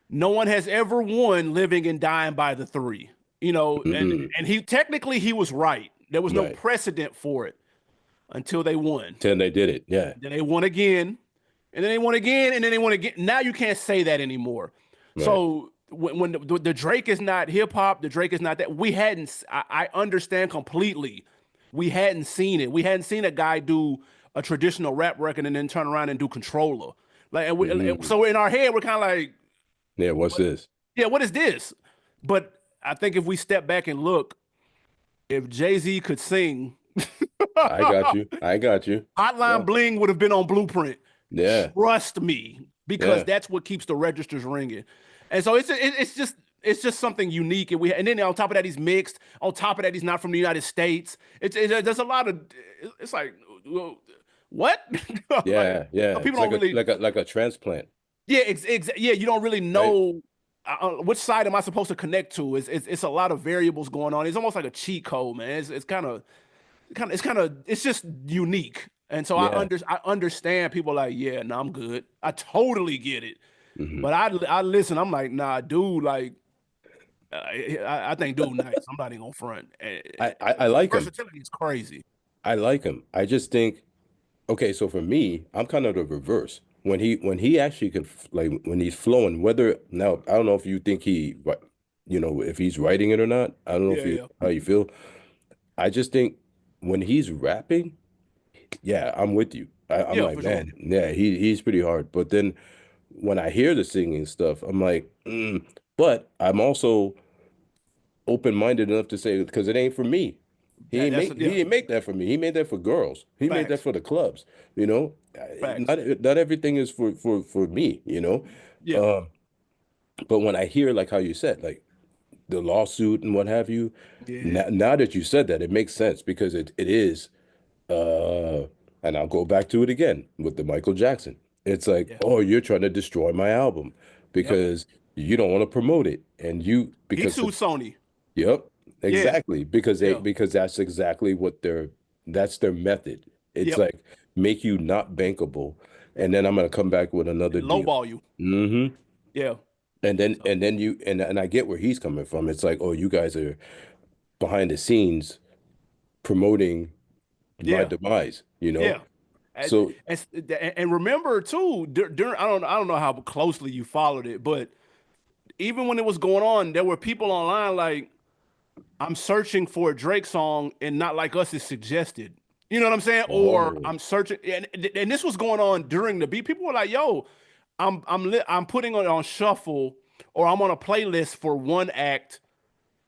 "No one has ever won living and dying by the three." And Mm-mm. he technically he was right. There was no Right. precedent for it until they won. Then they did it. Yeah. Then they won again, and then they won again, and then they won again. Now you can't say that anymore. Right. So when the Drake is not hip hop, the Drake is not that. We hadn't. I understand completely. We hadn't seen it. We hadn't seen a guy do a traditional rap record and then turn around and do Controller. Like, Mm. so in our head, we're kind of like, Yeah, what's what? this? Yeah, what is this? But I think if we step back and look, if Jay-Z could sing, I got you. I got you. Yeah. Hotline Bling would have been on Blueprint. Yeah. Trust me, because Yeah. that's what keeps the registers ringing. And so it's just something unique. And then on top of that, he's mixed. On top of that, he's not from the United States. There's a lot of it's like, well, what? Like, Yeah. Yeah. people It's don't like a really. transplant. Yeah, yeah, you don't really Right? know which side am I supposed to connect to. It's a lot of variables going on. It's almost like a cheat code, man. It's kind of it's just unique. And so Yeah. I understand people like, yeah, no, I'm good. I totally get it. Hmm. But I listen. I'm like, nah, dude. Like, I think dude nice. I'm not even gonna front. I His like him. versatility is crazy. I like him. I just think, okay, so for me, I'm kind of the reverse. When he actually could like when he's flowing, whether now I don't know if you think if he's writing it or not. I don't know if Yeah, you yeah, how you feel. I just think when he's rapping, yeah, I'm with you. I'm yeah, like, for sure. man, yeah, he's pretty hard. But then when I hear the singing stuff, I'm like, but I'm also open-minded enough to say because it ain't for me. That's He yeah, didn't make that for me. He made that for girls. He made that facts, for the clubs. You know, facts. not everything is for me. You know, Yeah, um, but when I hear like how you said like the lawsuit and what have you, yeah, now that you said that, it makes sense because it is. Uh, and I'll go back to it again with the Michael Jackson. It's like, yeah, oh, you're trying to destroy my album yep. because you don't want to promote it, and He because sued Sony. yep, Yeah, exactly. yeah, Because that's exactly what that's their method. It's yep. like make you not bankable, and then I'm gonna come back with another And deal. lowball you. Hmm. Yeah. And then So and I get where he's coming from. It's like, oh, you guys are behind the scenes promoting my yeah, demise, you know? yeah. And, So, and remember too, during I don't know how closely you followed it, but even when it was going on, there were people online like, I'm searching for a Drake song and Not Like Us is suggested. You know what I'm saying? Or oh, I'm searching, and this was going on during the beat. People were like, "Yo, I'm putting it on shuffle, or I'm on a playlist for one act,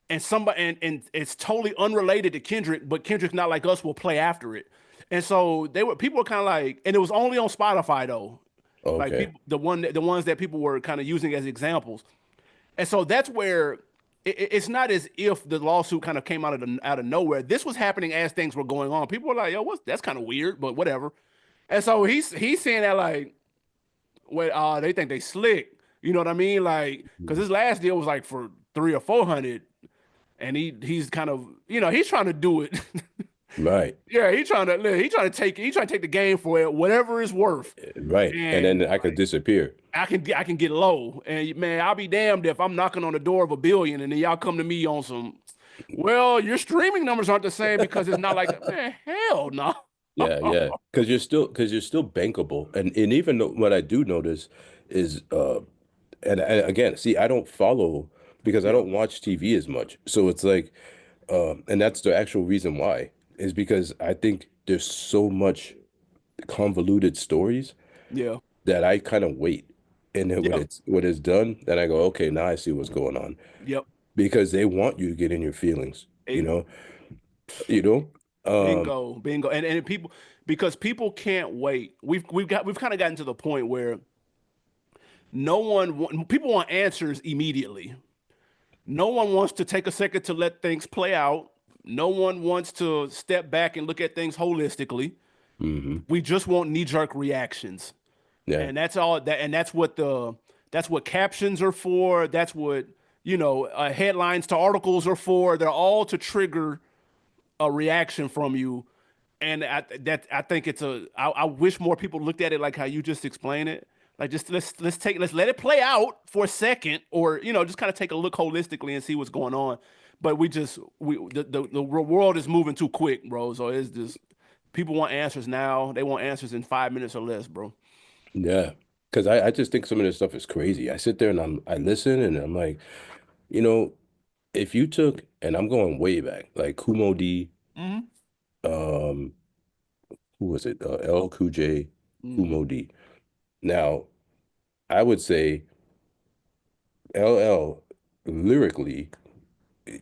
and somebody and it's totally unrelated to Kendrick, but Kendrick Not Like Us will play after it." And so people were kind of like, and it was only on Spotify though, like okay. people the ones that people were kind of using as examples. And so that's where it's not as if the lawsuit kind of came out of nowhere. This was happening as things were going on. People were like, "Yo, what's that's kind of weird," but whatever. And so he's saying that like, "What? They think they slick." You know what I mean? Like, because his last deal was like for 300 or 400, and he's kind of he's trying to do it. Right, Yeah, he trying to take the game for it, whatever it's worth. right. And And then I could disappear. I can get low, and man, I'll be damned if I'm knocking on the door of a billion, and then y'all come to me on some. Well, your streaming numbers aren't the same because it's not like man, hell no. Yeah, yeah. Because you're still bankable. And even though what I do notice is and again, see, I don't follow because I Yeah, don't watch TV as much. So it's like and that's the actual reason why is because I think there's so much convoluted stories yeah, that I kind of wait. And then yeah. when it's done, then I go, okay, now I see what's going on. Yep. Because they want you to get in your feelings, you It, know, you know. bingo, bingo, and people because people can't wait. We've kind of gotten to the point where people want answers immediately. No one wants to take a second to let things play out. No one wants to step back and look at things holistically. Hmm. We just want knee-jerk reactions. Yeah, And that's all that and that's what captions are for. That's what, headlines to articles are for. They're all to trigger a reaction from you. And I think I wish more people looked at it like how you just explained it. Like just let's let it play out for a second, or just kind of take a look holistically and see what's going on. But the world is moving too quick, bro. So it's just people want answers now. They want answers in 5 minutes or less, bro. yeah. Because I just think some of this stuff is crazy. I sit there and I listen and I'm like, you know, if you took and I'm going way back, like Kumo D, Hmm. um, who was it? L Cool J, Hmm. Kumo D. Now, I would say LL lyrically,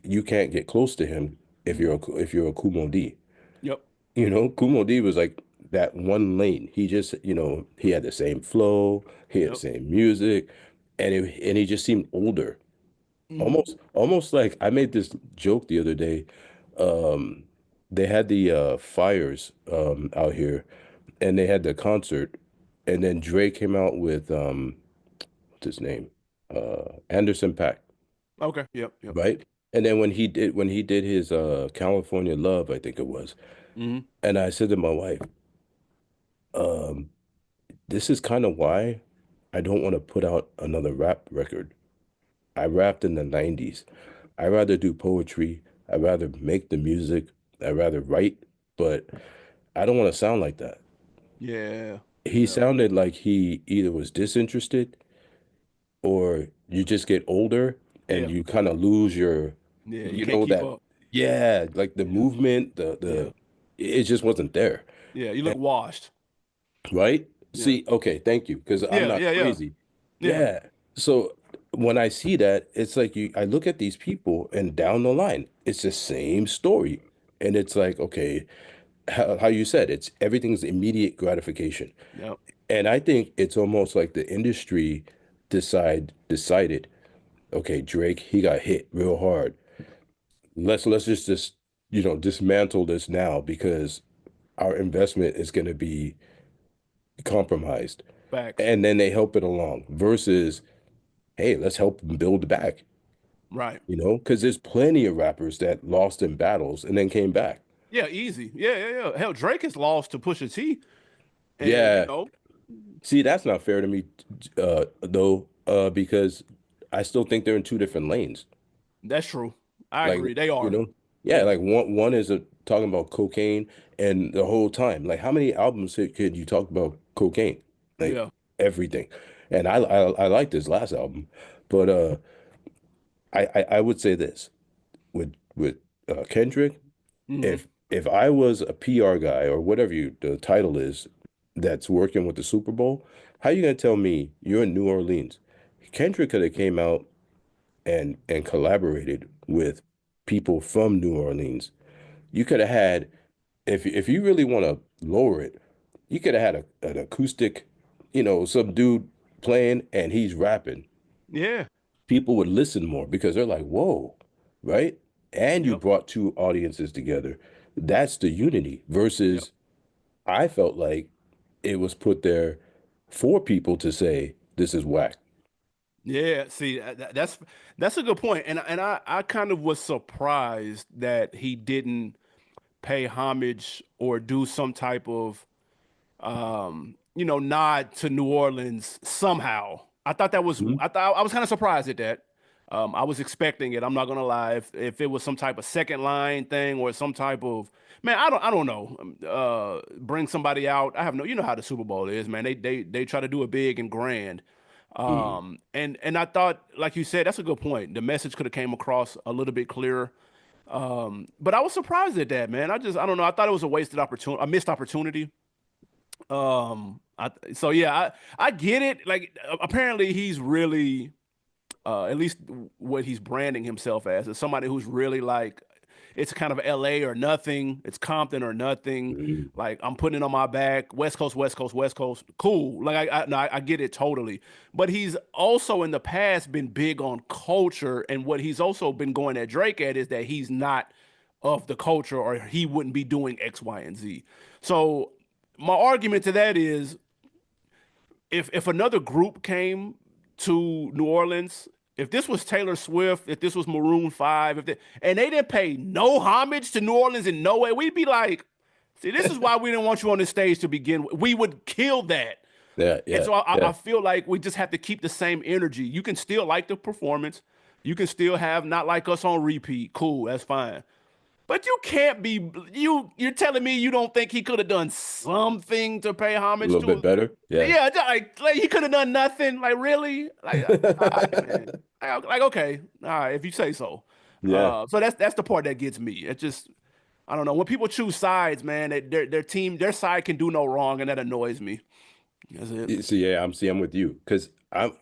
you can't get close to him if you're a Kumo D. Yep. You know, Kumo D was like that one lane. He just, he had the same flow, he had the Yep. same music, and he just seemed older. Hmm. Almost like I made this joke the other day. Um, they had the fires out here and they had the concert, and then Dre came out with what's his name? Anderson Paak, Okay. Yep. Yep. right? And then when he did his California Love, I think it was. Hmm. And I said to my wife, um, this is kind of why I don't want to put out another rap record. I rapped in the 90s. I rather do poetry. I rather make the music. I rather write, but I don't want to sound like that. Yeah. He Yeah. sounded like he either was disinterested or you just get older and Yeah. you kind of lose your, Yeah. You you can't know, keep that, up. yeah, like the Yeah. movement, Yeah. it just wasn't there. Yeah. You look And, washed. right? Yeah. See, okay, thank you, because I'm Yeah. not Yeah. Yeah. crazy. Yeah. Yeah. So when I see that, it's like I look at these people and down the line, it's the same story. And it's like, okay, how you said, it's everything's immediate gratification. Yep. And I think it's almost like the industry decided, okay, Drake, he got hit real hard. Let's just dismantle this now because our investment is going to be compromised. Facts. And then they help it along versus, hey, let's help them build back, Right. because there's plenty of rappers that lost in battles and then came back. Yeah. Easy. Yeah. Yeah. Yeah. Hell, Drake has lost to Pusha T, and Yeah. know See, that's not fair to me, though, because I still think they're in two different lanes. that's true. I Like, agree. They you are. know, yeah, Yeah. like one is talking about cocaine and the whole time. Like, how many albums could you talk about cocaine? Like Yeah. everything. And I like this last album, but I would say this with Kendrick, Hmm. if I was a PR guy or whatever the title is that's working with the Super Bowl, how you gonna tell me you're in New Orleans? Kendrick could have came out and collaborated with people from New Orleans. You could have had, if you really want to lower it, you could have had an acoustic, some dude playing and he's rapping. Yeah. People would listen more because they're like, whoa, right? And you Yep. brought two audiences together. That's the unity Yep. versus I felt like it was put there for people to say this is whack. Yeah. See, that's a good point, and I kind of was surprised that he didn't pay homage or do some type of nod to New Orleans somehow. Mhm. I thought I was kind of surprised at that. I was expecting it. I'm not gonna lie. If it was some type of second line thing or some type of man, I don't know. Bring somebody out. I have no. You know how the Super Bowl is, man. They try to do it big and grand. Mhm. And I thought, like you said, that's a good point. The message could have came across a little bit clearer. But I was surprised at that, man. I don't know. I thought it was a wasted opportunity, a missed opportunity. So yeah, I get it. Like apparently he's really at least what he's branding himself as is somebody who's really like it's kind of LA or nothing, it's Compton or nothing. Mhm. Like I'm putting it on my back, West Coast, West Coast, West Coast. Cool. Like I no, I get it totally. But he's also in the past been big on culture, and what he's also been going at Drake at is that he's not of the culture or he wouldn't be doing X, Y, and Z. So my argument to that is if another group came to New Orleans, if this was Taylor Swift, if this was Maroon 5, and they didn't pay no homage to New Orleans in no way, we'd be like, see, this is why we didn't want you on the stage to begin with. We would kill that. Yeah, And yeah, so I yeah. feel like we just have to keep the same energy. You can still like the performance. You can still have not like us on repeat. Cool, that's fine. But you can't be you're telling me you don't think he could have done something to pay A homage little bit to better. Yeah. yeah, like he could have done nothing. Like really? Like all right, man. Like okay, all right, if you say so. Yeah. So that's the part that gets me. It just I don't know when people choose sides, man. Their team, their side can do no wrong, and that annoys me. That's it. So yeah, I'm with you because I'm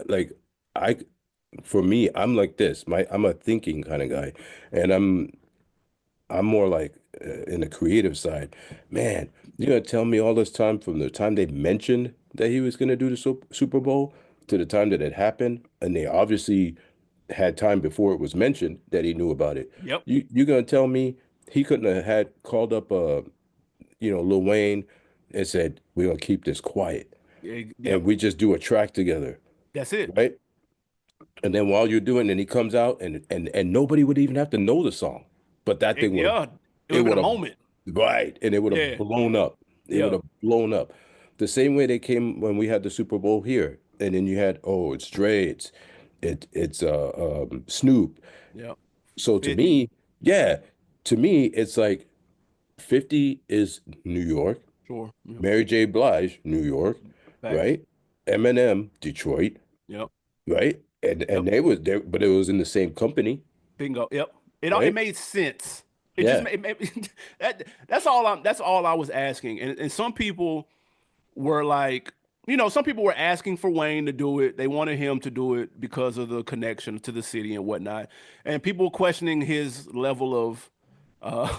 like I for me, I'm like this. I'm a thinking kind of guy, and I'm more like in the creative side. Man, you're gonna tell me all this time from the time they mentioned that he was gonna do the Super Bowl to the time that it happened, and they obviously had time before it was mentioned that he knew about it. Yep. You're gonna tell me he couldn't have had called up Lil Wayne and said, we're gonna keep this quiet and Yep. we just do a track together, That's it. right? And then while you're doing, and he comes out and nobody would even have to know the song, but that thing would have, Yeah. It would it have been a would have, moment. right, and it would have Yeah. blown up. It would Yep. have blown up. The same way they came when we had the Super Bowl here, and then you had, oh, it's Dre, it's Snoop. Yep. So to 50. me, yeah, to me, it's like 50 is New York, Sure. Yep. Mary J. Blige, New York, Facts. right? Eminem, Detroit, Yep. right? And Yep. and they was there, but it was in the same company, Bingo. Yep. It right? made sense. It just Yeah. made that's all I was asking. And some people were like, some people were asking for Wayne to do it. They wanted him to do it because of the connection to the city and whatnot. And people questioning his level of uh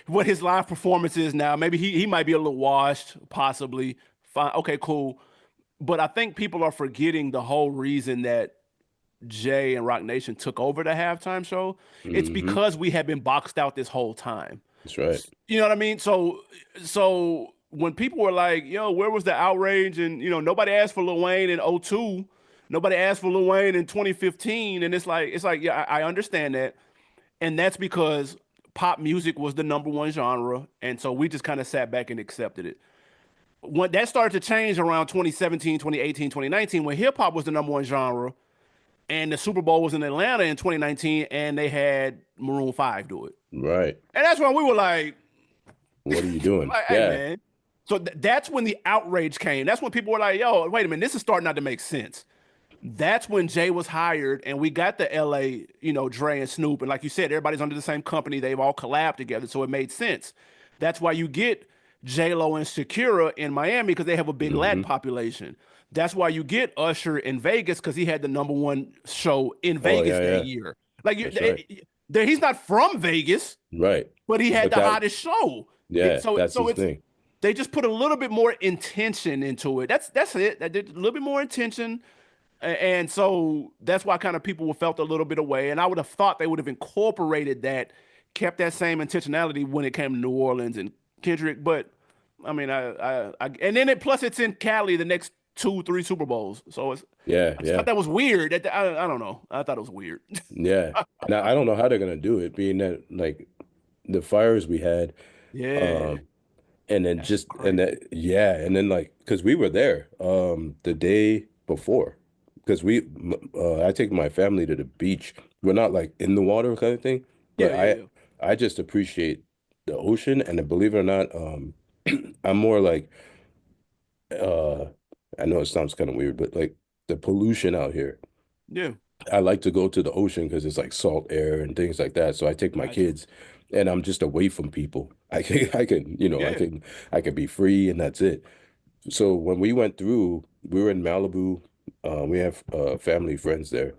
what his live performance is now. Maybe he might be a little washed, possibly. Fine. Okay, cool. But I think people are forgetting the whole reason that Jay and Rock Nation took over the halftime show. It's Hmm. because we had been boxed out this whole time. That's right. You know what I mean? So when people were like, "Yo, where was the outrage?" and nobody asked for Lil Wayne in '02, nobody asked for Lil Wayne in 2015, and it's like, yeah, I understand that, and that's because pop music was the number one genre, and so we just kind of sat back and accepted it. When that started to change around 2017, 2018, 2019, when hip hop was the number one genre, and the Super Bowl was in Atlanta in 2019, and they had Maroon 5 do it. Right. And that's when we were What are you doing? like, hey Yeah. man. So that's when the outrage came. That's when people were like, yo, wait a minute, this is starting not to make sense. That's when Jay was hired, and we got the LA, Dre and Snoop. And like you said, everybody's under the same company. They've all collabed together, so it made sense. That's why you get J-Lo and Shakira in Miami because they have a big Latin Hmm. population. That's why you get Usher in Vegas because he had the number one show in Oh Vegas yeah, that yeah. year. Like That's right. he's not from Vegas, Right. but he had But the that, hottest show. yeah, that's So his it's thing. they just put a little bit more intention into it. That's it. They did a little bit more intention, and so that's why kind of people felt a little bit away. And I would have thought they would have incorporated that, kept that same intentionality when it came to New Orleans and Kendrick. But I mean, and then plus it's in Cali the next two, three Super Bowls. So Yeah, I just thought yeah. that was weird. I don't know. I thought it was weird. Yeah. And I don't know how they're gonna do it, being that like the fires we had, Yeah, um, and then that's just and crazy. that yeah, and then like because we were there the day before because I take my family to the beach. We're not like in the water kind of thing, Yeah, but yeah, yeah. I just appreciate the ocean and then, believe it or not, I'm more like uh I know it sounds kind of weird, but like the pollution out here. Yeah, I like to go to the ocean because it's like salt air and things like that. So I take my gotcha. kids and I'm just away from people. Yeah, I can be free and that's it. So when we went through, we were in Malibu. We have family friends there.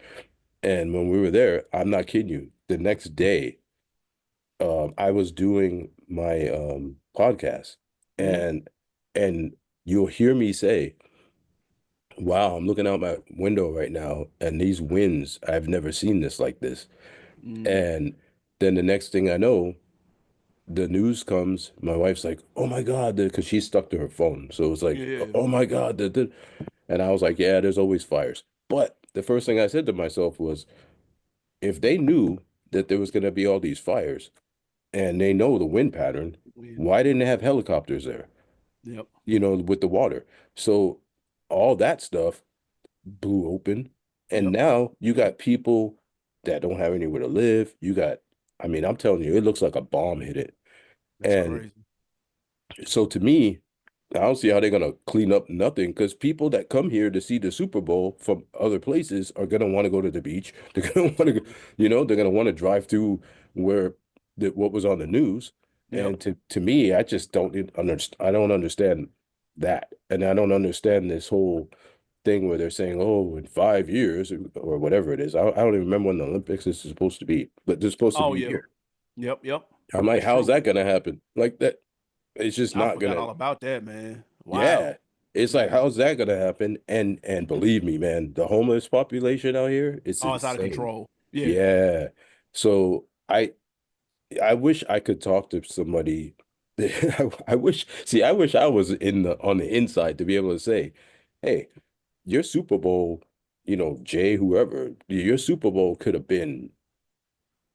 And when we were there, I'm not kidding you, the next day, I was doing my podcast hmm and and you'll hear me say, wow, I'm looking out my window right now and these winds, I've never seen this like this. mm, And then the next thing I know, the news comes. My wife's like, "Oh my God," because she's stuck to her phone. So it's like, yeah, "Oh my God." And I was like, "Yeah, there's always fires." But the first thing I said to myself was, if they knew that there was going to be all these fires and they know the wind pattern, yeah, why didn't they have helicopters there? yep, With the water. So all that stuff blew open. And yep, now you yep. got people that don't have anywhere to live. I mean, I'm telling you, it looks like a bomb hit it. That's And crazy. so to me, I don't see how they're gonna clean up nothing because people that come here to see the Super Bowl from other places are gonna want to go to the beach. They're gonna want to, they're gonna want to drive through where what was on the news. Yep. And to me, I don't understand that, and I don't understand this whole thing where they're saying, "Oh, in 5 years or whatever it is." I don't even remember when the Olympics is supposed to be, but they're supposed to Oh be yeah. here. Yep. I'm like, That's how's true. that gonna happen? Like that, it's just I not forgot gonna. all about that, man. Wow. Yeah, it's like, Yeah. how's that gonna happen? And believe me, man, the homeless population out here, it's Oh, it's out of insane. control. Yeah. Yeah. So I wish I could talk to somebody. I wish, see, I wish I was in the on the inside to be able to say, hey, your Super Bowl, Jay, whoever, your Super Bowl could have been,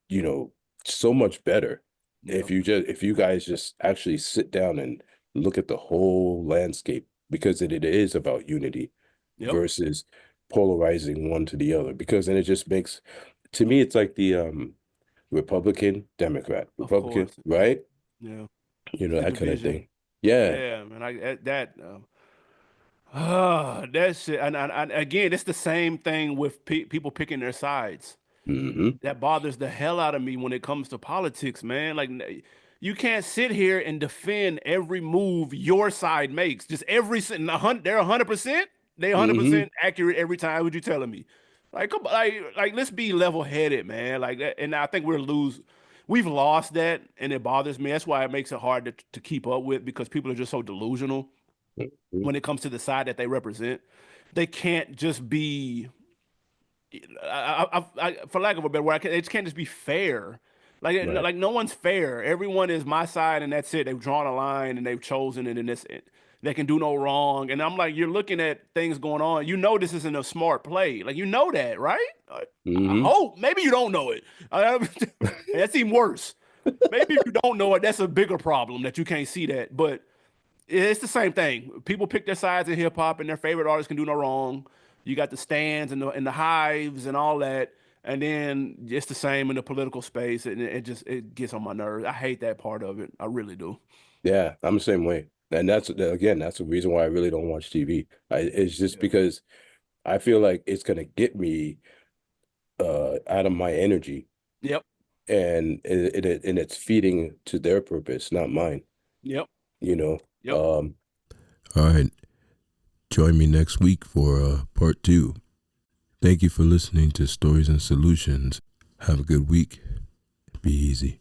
you know, so much better Yep. if you guys just actually sit down and look at the whole landscape, because it is about unity Yep. versus polarizing one to the other. Because then it just makes, to me, it's like the Republican, Democrat, Of Republican, course. right? Yeah. The That kind of division. thing. Yeah. Yeah, man. That shit. And again, it's the same thing with people picking their sides. Hmm. That bothers the hell out of me when it comes to politics, man. Like, you can't sit here and defend every move your side makes. Just they're 100%. They Hmm. 100% accurate every time. What you telling me? Like, come on, like, let's be level headed, man. Like that, and I think we've lost that, and it bothers me. That's why it makes it hard to keep up with, because people are just so delusional when it comes to the side that they represent. They can't just be, for lack of a better word, it just can't just be fair. Right. Like no one's fair. Everyone is my side, and that's it. They've drawn a line and they've chosen it, and that's it. They can do no wrong. And I'm like, you're looking at things going on. You know this isn't a smart play. Like, you know that, right? I Hmm. hope. Maybe you don't know it. That's even worse. Maybe if you don't know it, that's a bigger problem that you can't see that. But it's the same thing. People pick their sides in hip hop, and their favorite artists can do no wrong. You got the stands and the hives and all that, and then it's the same in the political space, and it gets on my nerves. I hate that part of it. I really do. Yeah, I'm the same way. And that's, again, that's the reason why I really don't watch TV. It's just Yeah. because I feel like it's gonna get me out of my energy, Yep. and it's feeding to their purpose, not mine, Yep. you know. Yep. Um, All right. Join me next week for part 2. Thank you for listening to Stories and Solutions. Have a good week. Be easy.